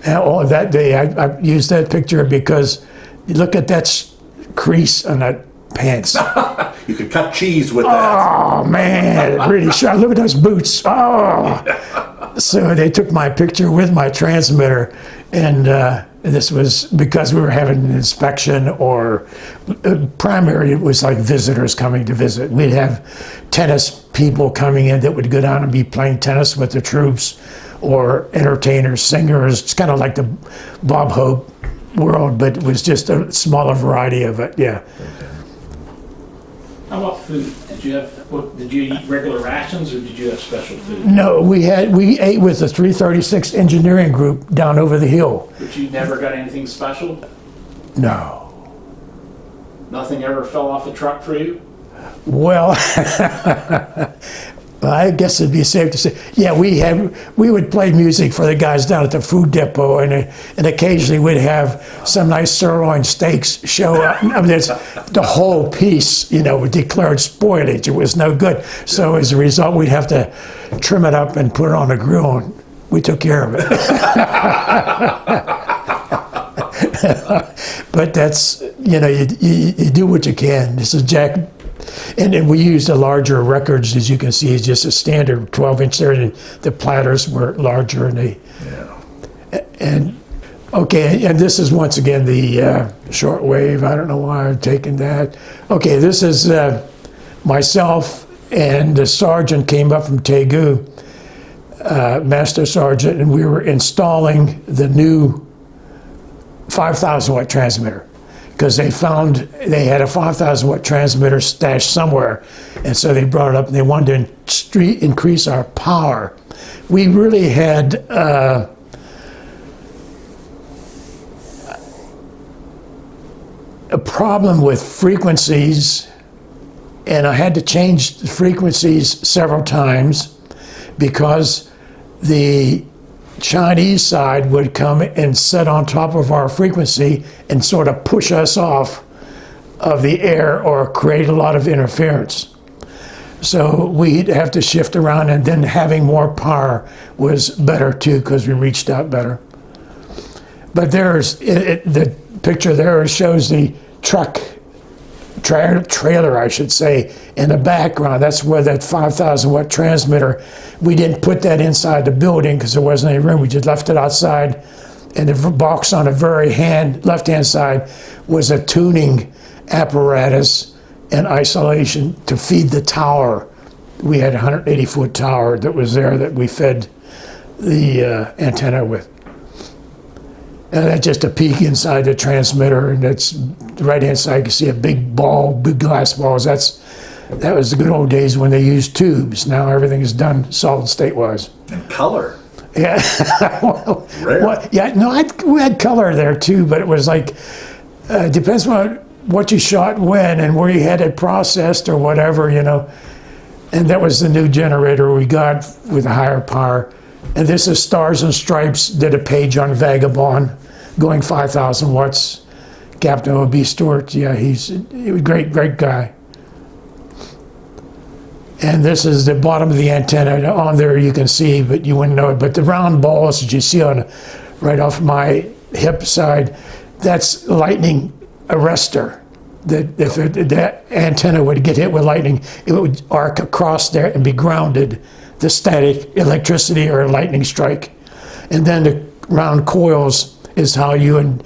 And all of that day, I used that picture because you look at that crease on that pants. You could cut cheese with that. Oh man, it really sharp. Look at those boots. Oh. So they took my picture with my transmitter, and this was because we were having an inspection, or primary, it was like visitors coming to visit. We'd have tennis people coming in that would go down and be playing tennis with the troops, or entertainers, singers. It's kind of like the Bob Hope world, but it was just a smaller variety of it. Yeah. How about food? Did you eat regular rations, or did you have special food? No, we ate with the 336 engineering group down over the hill. But you never got anything special? No. Nothing ever fell off the truck for you? Well, I guess it'd be safe to say, yeah, we would play music for the guys down at the food depot, and occasionally we'd have some nice sirloin steaks show up. I mean, the whole piece, declared spoilage. It was no good. So as a result, we'd have to trim it up and put it on the grill, and we took care of it. But that's, you do what you can. This is Jack. And then we used the larger records, as you can see, it's just a standard 12-inch there, and the platters were larger, and and this is once again the shortwave. I don't know why I've taken that. Okay, this is myself, and the sergeant came up from Taegu, Master Sergeant, and we were installing the new 5,000 watt transmitter, because they found they had a 5,000 watt transmitter stashed somewhere, and so they brought it up and they wanted to increase our power. We really had a problem with frequencies, and I had to change the frequencies several times because the Chinese side would come and sit on top of our frequency and sort of push us off of the air or create a lot of interference. So we'd have to shift around, and then having more power was better too, because we reached out better. But there's the picture there shows the trailer, I should say, in the background. That's where that 5,000 watt transmitter, we didn't put that inside the building because there wasn't any room. We just left it outside, and the box on the very left-hand side was a tuning apparatus and isolation to feed the tower. We had a 180-foot tower that was there that we fed the antenna with. And that's just a peek inside the transmitter, and that's the right-hand side. You can see a big glass balls. That was the good old days when they used tubes. Now everything is done solid state-wise. And color. Yeah. Well, Rare. yeah, no, we had color there too, but it was like, depends on what you shot when and where you had it processed or whatever, you know. And that was the new generator we got with a higher power. And this is Stars and Stripes, did a page on Vagabond, going 5,000 watts. Captain O.B. Stewart, yeah, he was a great guy. And this is the bottom of the antenna. On there you can see, but you wouldn't know it. But the round balls that you see on right off my hip side, that's lightning arrestor. That if that antenna would get hit with lightning, it would arc across there and be grounded, the static electricity or lightning strike. And then the round coils is how you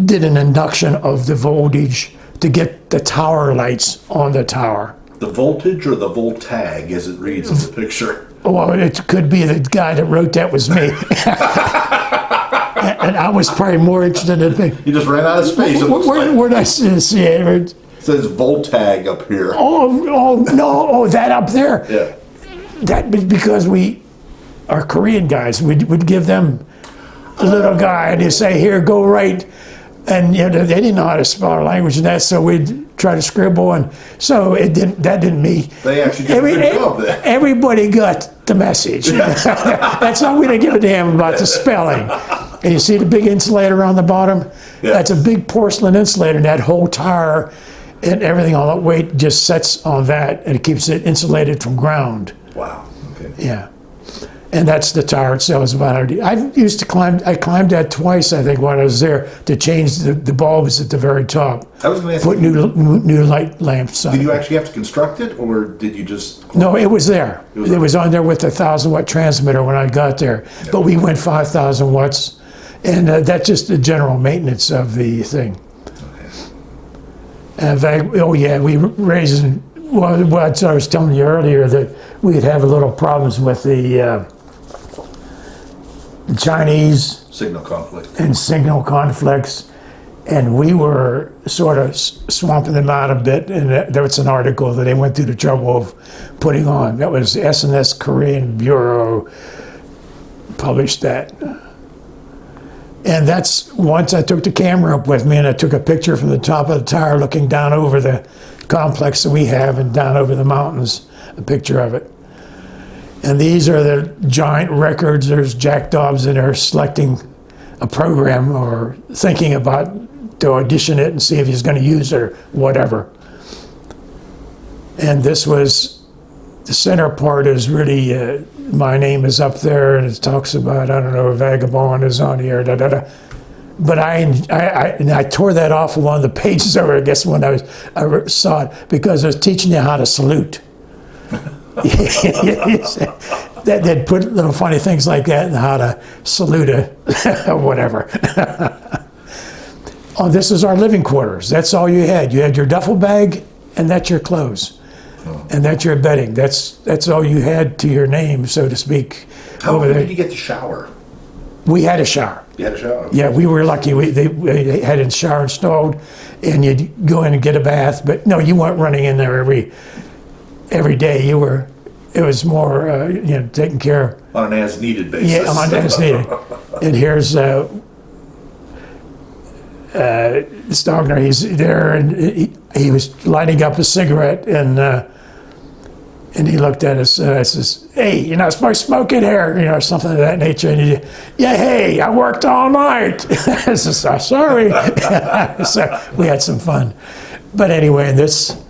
did an induction of the voltage to get the tower lights on the tower. The voltage or the voltag, as it reads in the picture? Well, it could be the guy that wrote that was me. And I was probably more interested in it. You just ran out of space. It looks like. Where did I see it? It says voltag up here. Oh, no, that up there. Yeah. That because our Korean guys, would give them a little guy and you say, here, go right. And you know, they didn't know how to spell our language and that, so we'd try to scribble, and so that didn't me. They actually did a good job there. Everybody got the message. That's not, we didn't give a damn about the spelling. And you see the big insulator on the bottom? Yeah. That's a big porcelain insulator, and that whole tire and everything, all that weight just sets on that, and it keeps it insulated from ground. Wow. Okay. Yeah. And that's the tower itself. Is about I climbed that twice, I think, when I was there to change the bulbs at the very top. I was going to ask Put you, new light lamps on. did you actually have to construct it, or did you just? No, it was there. It was on there with a 1,000-watt transmitter when I got there. Yeah. But we went 5,000 watts, and that's just the general maintenance of the thing. Okay. Oh yeah, we raised. Well, what I was telling you earlier, that we'd have a little problems with the Chinese Signal conflict. And signal conflicts, and we were sort of swamping them out a bit. And there was an article that they went through the trouble of putting on. That was S&S Korean Bureau published that. And that's once I took the camera up with me and I took a picture from the top of the tower looking down over the complex that we have and down over the mountains, a picture of it. And these are the giant records. There's Jack Dobbs in there selecting a program or thinking about to audition it and see if he's going to use it or whatever. And this was, the center part is really, my name is up there and it talks about, I don't know, Vagabond is on here, da da da. But I tore that off of one of the pages over, I guess, when I saw it, because I was teaching you how to salute. They'd put little funny things like that and how to salute or whatever. Oh, this is our living quarters. That's all you had. You had your duffel bag, and that's your clothes. Oh. And that's your bedding. That's all you had to your name, so to speak. How did you get to shower? We had a shower. You had a shower? Yeah, we were lucky. They had a shower installed, and you'd go in and get a bath. But no, you weren't running in there every day. It was more, taken care of. On an as-needed basis. Yeah, on an as-needed. And here's Stogner. He's there, and he was lighting up a cigarette, and he looked at us and says, "Hey, you're not supposed to smoke in here," something of that nature. And he, "Yeah, hey, I worked all night." I says, "Oh, sorry." So we had some fun. But anyway, this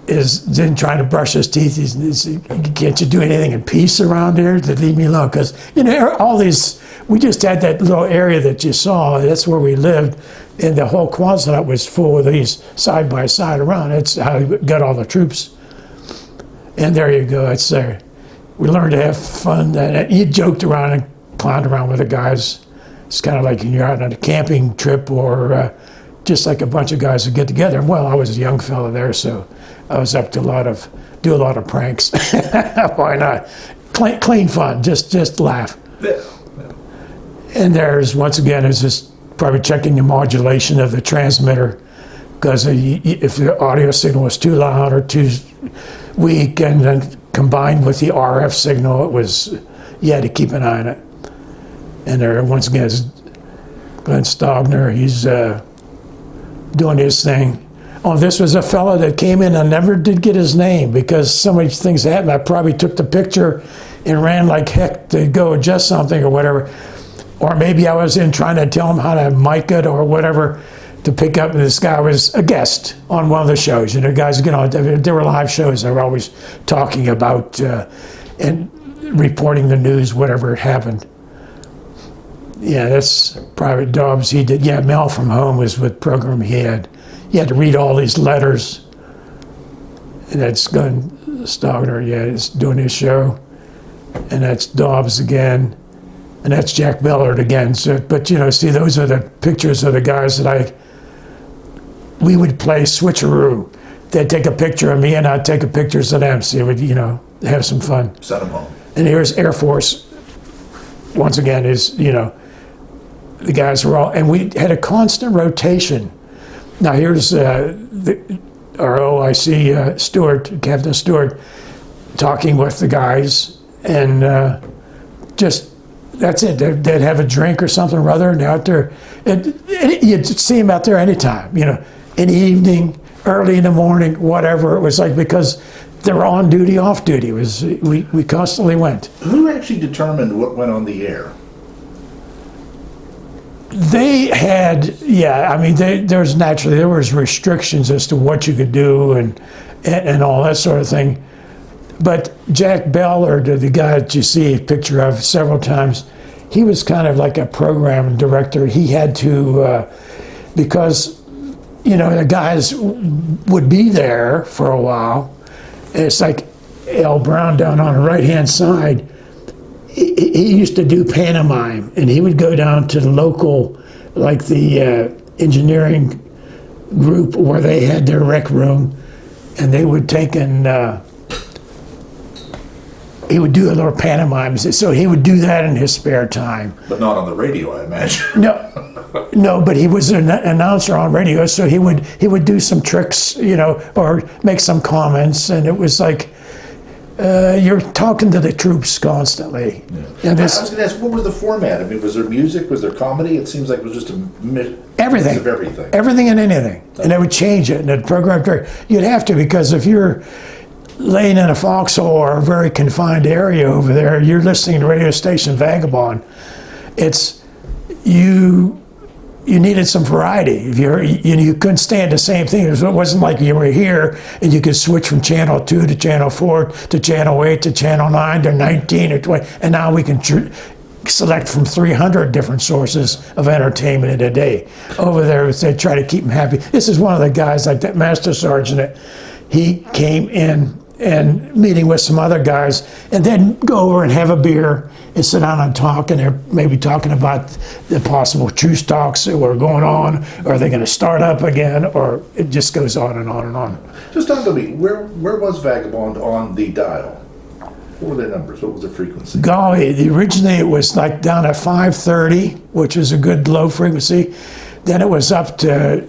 is then trying to brush his teeth. He's "Can't you do anything in peace around here to leave me alone?" Because, all these, we just had that little area that you saw. That's where we lived. And the whole Quonset was full of these side by side around. That's how we got all the troops. And there you go. It's there. We learned to have fun. You joked around and clowned around with the guys. It's kind of like when you're out on a camping trip, or just like a bunch of guys who get together. Well, I was a young fella there, so I was up to do a lot of pranks. Why not? Clean fun. Just laugh. Yeah. And there's, once again, it's just probably checking the modulation of the transmitter, because if the audio signal was too loud or too weak, and then combined with the RF signal, you had to keep an eye on it. And there, once again, is Glenn Stogner. He's doing his thing. Oh, this was a fellow that came in. I never did get his name because so many things happened. I probably took the picture and ran like heck to go adjust something or whatever. Or maybe I was in trying to tell him how to mic it or whatever to pick up. And this guy was a guest on one of the shows. You know, guys get on. There were live shows. They were always talking about and reporting the news, whatever happened. Yeah, that's private jobs he did. Yeah, Mel from Home was what program he had. He had to read all these letters. And that's Glenn Stogner, yeah, he's doing his show. And that's Dobbs again. And that's Jack Bellard again. So, but you know, see, those are the pictures of the guys that we would play switcheroo. They'd take a picture of me and I'd take a pictures of them. So it would, you know, have some fun. Send them home. And here's Air Force. Once again, is, you know, the guys were all, and we had a constant rotation. Now here's our OIC Stewart, Captain Stewart, talking with the guys, and just, that's it. They'd have a drink or something or other, and out there, you'd see them out there anytime, you know, in the evening, early in the morning, whatever. It was like, because they were on duty, off duty. It was, we constantly went. Who actually determined what went on the air? They had, yeah, I mean, there was restrictions as to what you could do and all that sort of thing. But Jack Bellard, the guy that you see a picture of several times, he was kind of like a program director. He had to, because, you know, the guys would be there for a while. It's like Al Brown down on the right-hand side. He used to do pantomime, and he would go down to the local, like the engineering group where they had their rec room, and they would take and he would do a little pantomime. So he would do that in his spare time. But not on the radio, I imagine. No, but he was an announcer on radio, so he would do some tricks, you know, or make some comments, and it was like, you're talking to the troops constantly. Yeah. And I was going to ask, what was the format? I mean, was there music? Was there comedy? It seems like it was just a mix of everything. Everything and anything. Okay. And they would change it. And the program, you'd have to, because if you're laying in a foxhole or a very confined area over there, you're listening to radio station Vagabond. It's, you needed some variety. If you couldn't stand the same thing. It wasn't like you were here and you could switch from channel 2 to channel 4 to channel 8 to channel 9 to 19 or 20. And now we can select from 300 different sources of entertainment in a day. Over there, they try to keep them happy. This is one of the guys, like that Master Sergeant. He came in and meeting with some other guys, and then go over and have a beer and sit down and talk, and they're maybe talking about the possible truce talks that were going on, or are they going to start up again, or it just goes on and on and on. Just talk to me, where was Vagabond on the dial? What were their numbers? What was the frequency? Golly, originally it was like down at 530, which is a good low frequency. Then it was up to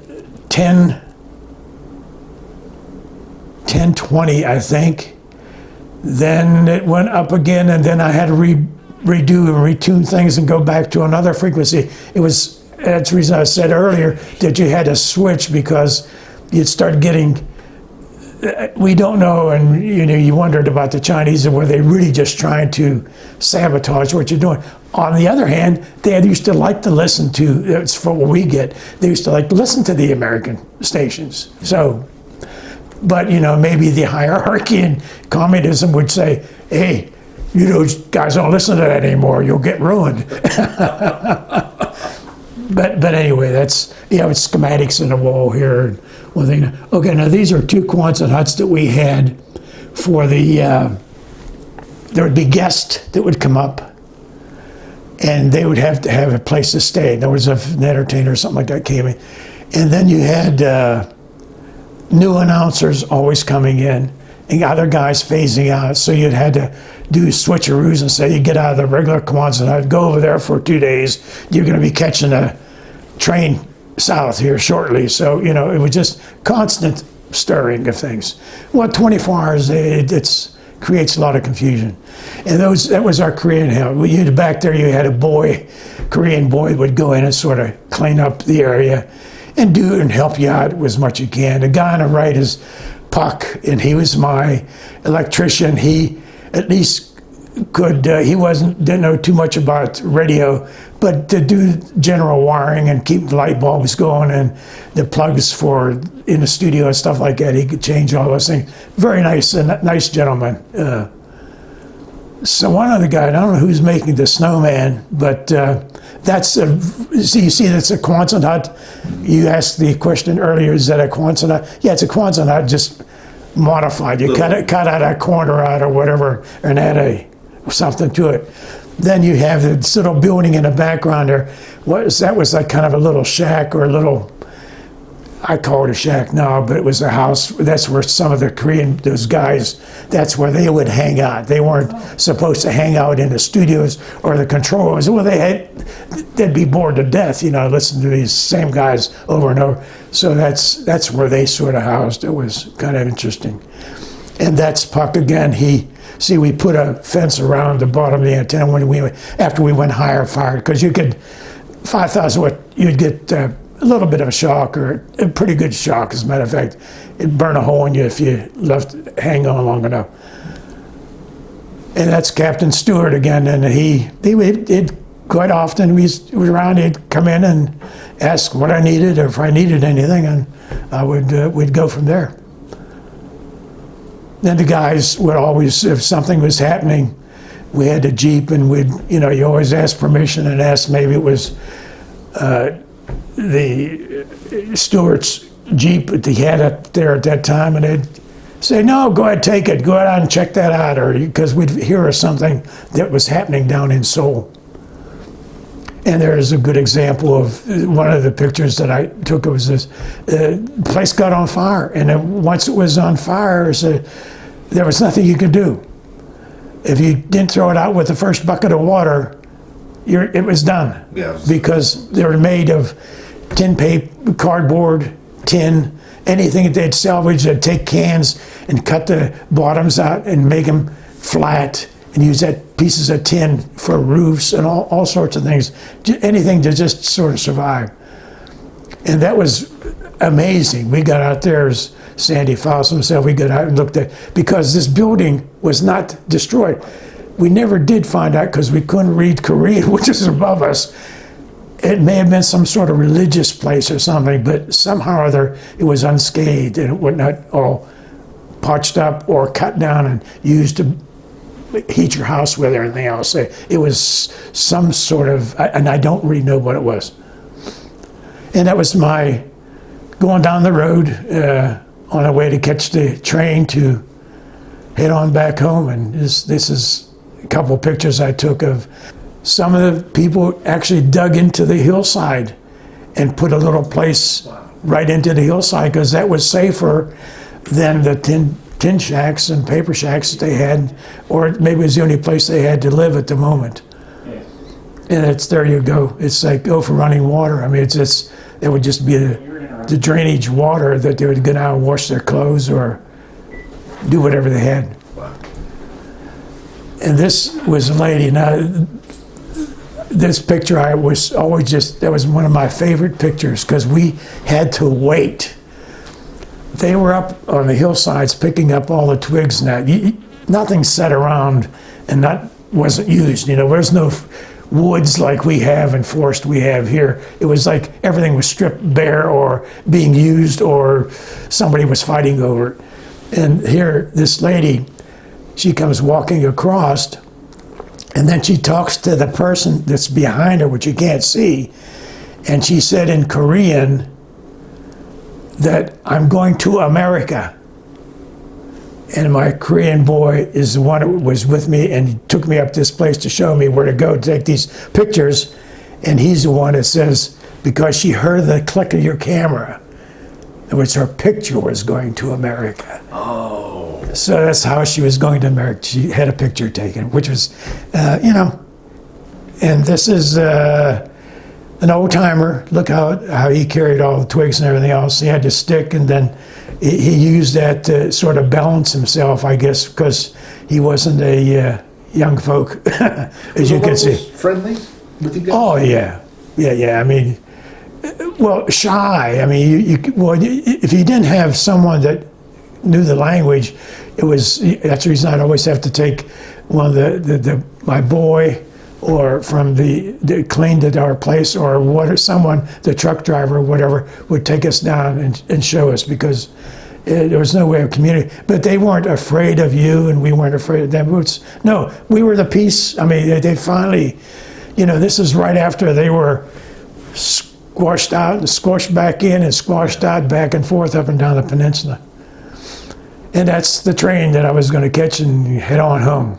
1020, I think. Then it went up again, and then I had to redo and retune things and go back to another frequency. That's the reason I said earlier that you had to switch, because you'd start getting, we don't know, and you know, you wondered about the Chinese, and were they really just trying to sabotage what you're doing? On the other hand, they used to like to listen to, it's for what we get, they used to like to listen to the American stations. So, but, you know, maybe the hierarchy in communism would say, hey, you those guys don't listen to that anymore, you'll get ruined. But anyway, that's, you know, it's schematics in the wall here. One thing. Okay, now these are 2 Quonset huts that we had for the, there would be guests that would come up, and they would have to have a place to stay. There was an entertainer or something like that came in. And then you had new announcers always coming in, and other guys phasing out. So you'd had to do switcheroos and say, you get out of the regular Quonset hut, go over there for 2 days. You're going to be catching a train south here shortly. So, you know, it was just constant stirring of things. Well, 24 hours, it's creates a lot of confusion. And that was our Korean help. Back there you had a boy, Korean boy would go in and sort of clean up the area and help you out as much as you can. The guy on the right is Puck, and he was my electrician. He at least could, didn't know too much about radio, but to do general wiring and keep the light bulbs going and the plugs for in the studio and stuff like that, he could change all those things. Very nice, nice gentleman. So one other guy, I don't know who's making the snowman, but that's you see that's a Quonset hut. You asked the question earlier, is that a Quonset hut? Yeah, it's a Quonset hut, just modified. You cut out a corner out or whatever and add something to it. Then you have this little building in the background there. That was like kind of a little shack or a little, I call it a shack now, but it was a house. That's where some of the those guys, that's where they would hang out. They weren't supposed to hang out in the studios or the control rooms. Well, they'd be bored to death, listening to these same guys over and over. So that's where they sort of housed. It was kind of interesting. And that's Puck again. We put a fence around the bottom of the antenna after we went higher fire, because you could, 5,000 watt, you'd get a little bit of a shock, or a pretty good shock, as a matter of fact. It'd burn a hole in you if you left hang on long enough. And that's Captain Stewart again, and he'd quite often, we was around, he'd come in and ask what I needed, or if I needed anything, and we'd go from there. Then the guys would always, if something was happening, we had a Jeep, and you always ask permission and ask, maybe it was the Stewart's Jeep that he had up there at that time, and they'd say, no, go ahead, take it, go out and check that out, or because we'd hear of something that was happening down in Seoul. And there's a good example of one of the pictures that I took. It was this place got on fire, and then once it was on fire, there was nothing you could do. If you didn't throw it out with the first bucket of water, it was done. Yes. Because they were made of tin paper, cardboard, tin, anything that they'd salvage. They'd take cans and cut the bottoms out and make them flat, and use that pieces of tin for roofs and all sorts of things, anything to just sort of survive. And that was amazing. We got out there, as Sandy Fawcett said, we got out and looked at, because this building was not destroyed. We never did find out, because we couldn't read Korean, which is above us. It may have been some sort of religious place or something, but somehow or other it was unscathed, and it was not all patched up or cut down and used to heat your house with or anything else. It was some sort of, and I don't really know what it was. And that was my going down the road on a way to catch the train to head on back home. And this is a couple of pictures I took of some of the people actually dug into the hillside and put a little place right into the hillside, because that was safer than the tin shacks and paper shacks that they had, or maybe it was the only place they had to live at the moment. Yes. And there you go. It's like go for running water. I mean, it would just be the drainage water that they would go down and wash their clothes or do whatever they had. Wow. And this was a lady. Now, this picture that was one of my favorite pictures, because we had to wait. They were up on the hillsides picking up all the twigs and that. Nothing set around and that wasn't used. There's no woods like we have and forest we have here. It was like everything was stripped bare or being used, or somebody was fighting over it. And here, this lady, she comes walking across, and then she talks to the person that's behind her, which you can't see. And she said in Korean that, I'm going to America. And my Korean boy is the one who was with me, and he took me up this place to show me where to go to take these pictures. And he's the one that says, because she heard the click of your camera, in which her picture was going to America. Oh. So that's how she was going to America. She had a picture taken, which was, and this is an old timer. Look how he carried all the twigs and everything else. He had the stick, and then he used that to sort of balance himself, I guess, because he wasn't a young folk, as you can see. Friendly with you guys? Oh yeah, yeah. I mean, well, shy. I mean, if you didn't have someone that knew the language, that's the reason I'd always have to take one of my boy, or from the cleaned at our place, or someone, the truck driver or whatever, would take us down and show us, because there was no way of communicating. But they weren't afraid of you, and we weren't afraid of them. No, we were the peace. I mean, they finally, this is right after they were squashed out and squashed back in and squashed out, back and forth up and down the peninsula. And that's the train that I was going to catch and head on home.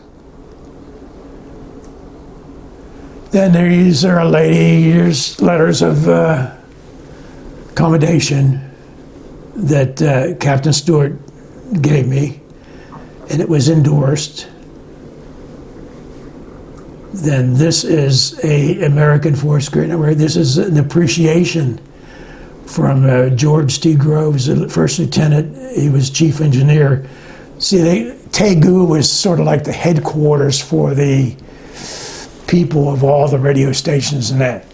Then these are a lady, here's letters of accommodation that Captain Stewart gave me, and it was endorsed. Then this is a American Force Great Number. This is an appreciation from George T. Groves, the first lieutenant. He was chief engineer. See, Taegu was sort of like the headquarters for the people of all the radio stations and that.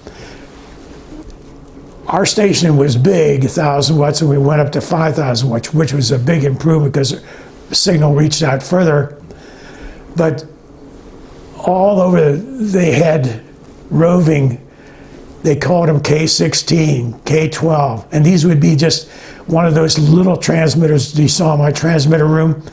Our station was big, 1,000 watts, and we went up to 5,000 watts, which was a big improvement because the signal reached out further. But all over, they had roving, they called them K16, K12, and these would be just one of those little transmitters you saw in my transmitter room,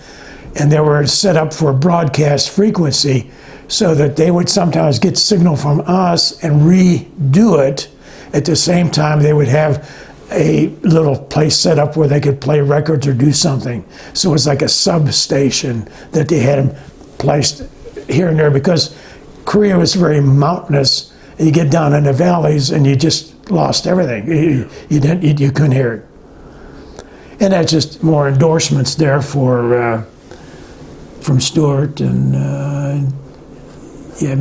and they were set up for broadcast frequency, so that they would sometimes get signal from us and redo it. At the same time, they would have a little place set up where they could play records or do something. So it was like a substation that they had them placed here and there, because Korea was very mountainous. You get down in the valleys and you just lost everything. You couldn't hear it. And that's just more endorsements there for from Stewart and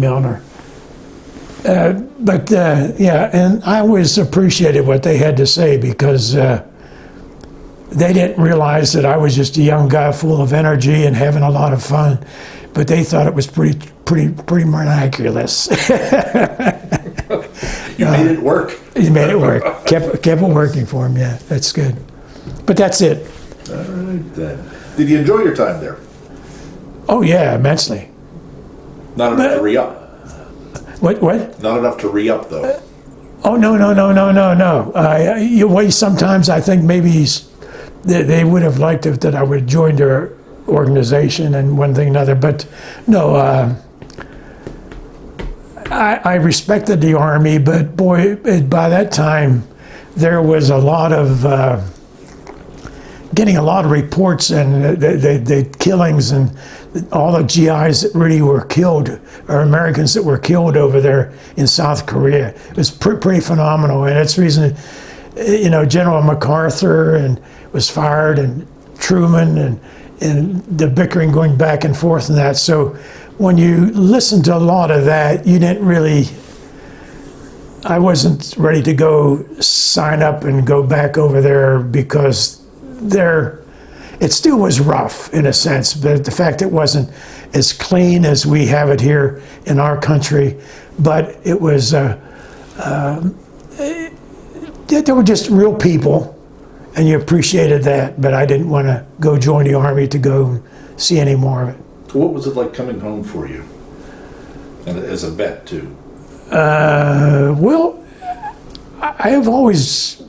Milner. And I always appreciated what they had to say, because they didn't realize that I was just a young guy full of energy and having a lot of fun, but they thought it was pretty miraculous. You made it work. You made it work. Kept it working for him. Yeah, that's good. But that's it. All right then. Did you enjoy your time there? Oh yeah, immensely. Not enough to re-up. What? Not enough to re-up, though. Oh, no. Sometimes I think maybe they would have liked it that I would join their organization and one thing and another. But no, I respected the Army, but boy, by that time, there was a lot of getting a lot of reports, and the killings and all the GIs that really were killed, or Americans that were killed over there in South Korea. It was pretty phenomenal, and it's the reason, General MacArthur was fired, and Truman, and the bickering going back and forth and that. So when you listen to a lot of that, I wasn't ready to go sign up and go back over there, because it still was rough in a sense, but the fact it wasn't as clean as we have it here in our country, but it was, there were just real people, and you appreciated that, but I didn't want to go join the Army to go see any more of it. What was it like coming home for you? And as a vet, too? Well, I have always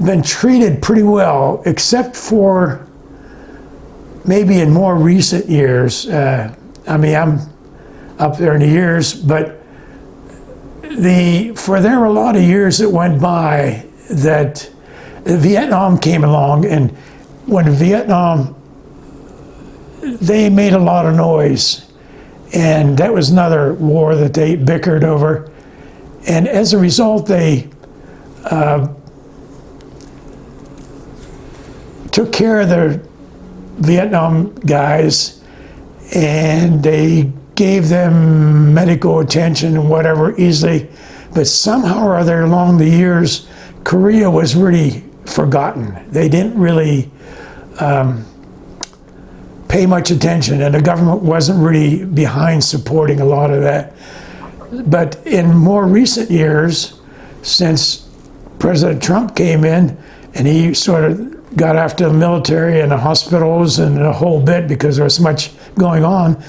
been treated pretty well, except for maybe in more recent years. I'm up there in the years, but there were a lot of years that went by that Vietnam came along, and when Vietnam, they made a lot of noise, and that was another war that they bickered over, and as a result, they took care of the Vietnam guys, and they gave them medical attention and whatever easily, but somehow or other along the years, Korea was really forgotten. They didn't really pay much attention, and the government wasn't really behind supporting a lot of that. But in more recent years, since President Trump came in and he sort of got after the military and the hospitals and the whole bit, because there was much going on,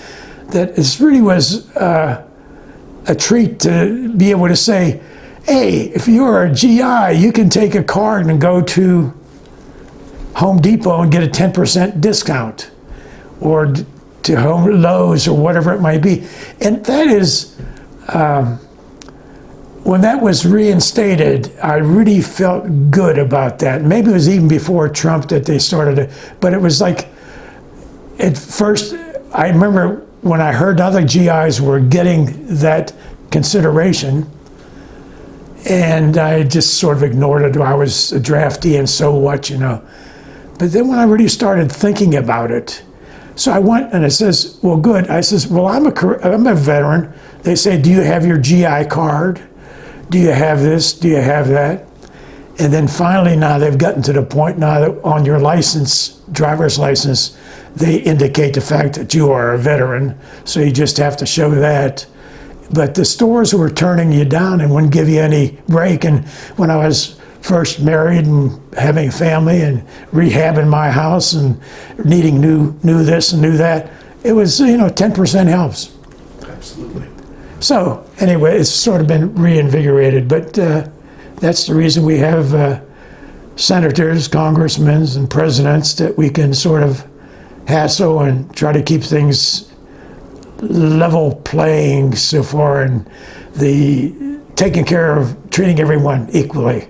that it really was a treat to be able to say, hey, if you're a GI, you can take a card and go to Home Depot and get a 10% discount, or to Home Lowe's or whatever it might be. And that is, when that was reinstated, I really felt good about that. Maybe it was even before Trump that they started it, but it was like, at first, I remember when I heard other GIs were getting that consideration, and I just sort of ignored it. I was a draftee, and so what, you know. But then when I really started thinking about it, so I went and it says, well, good. I says, well, I'm a veteran. They say, do you have your GI card? Do you have this? Do you have that? And then finally now they've gotten to the point now that on your license, driver's license, they indicate the fact that you are a veteran. So you just have to show that. But the stores were turning you down and wouldn't give you any break. And when I was first married and having a family and rehabbing my house and needing new this and new that, it was, 10% helps. Absolutely. So anyway, it's sort of been reinvigorated, but that's the reason we have senators, congressmen, and presidents, that we can sort of hassle and try to keep things level playing so far, and the taking care of treating everyone equally.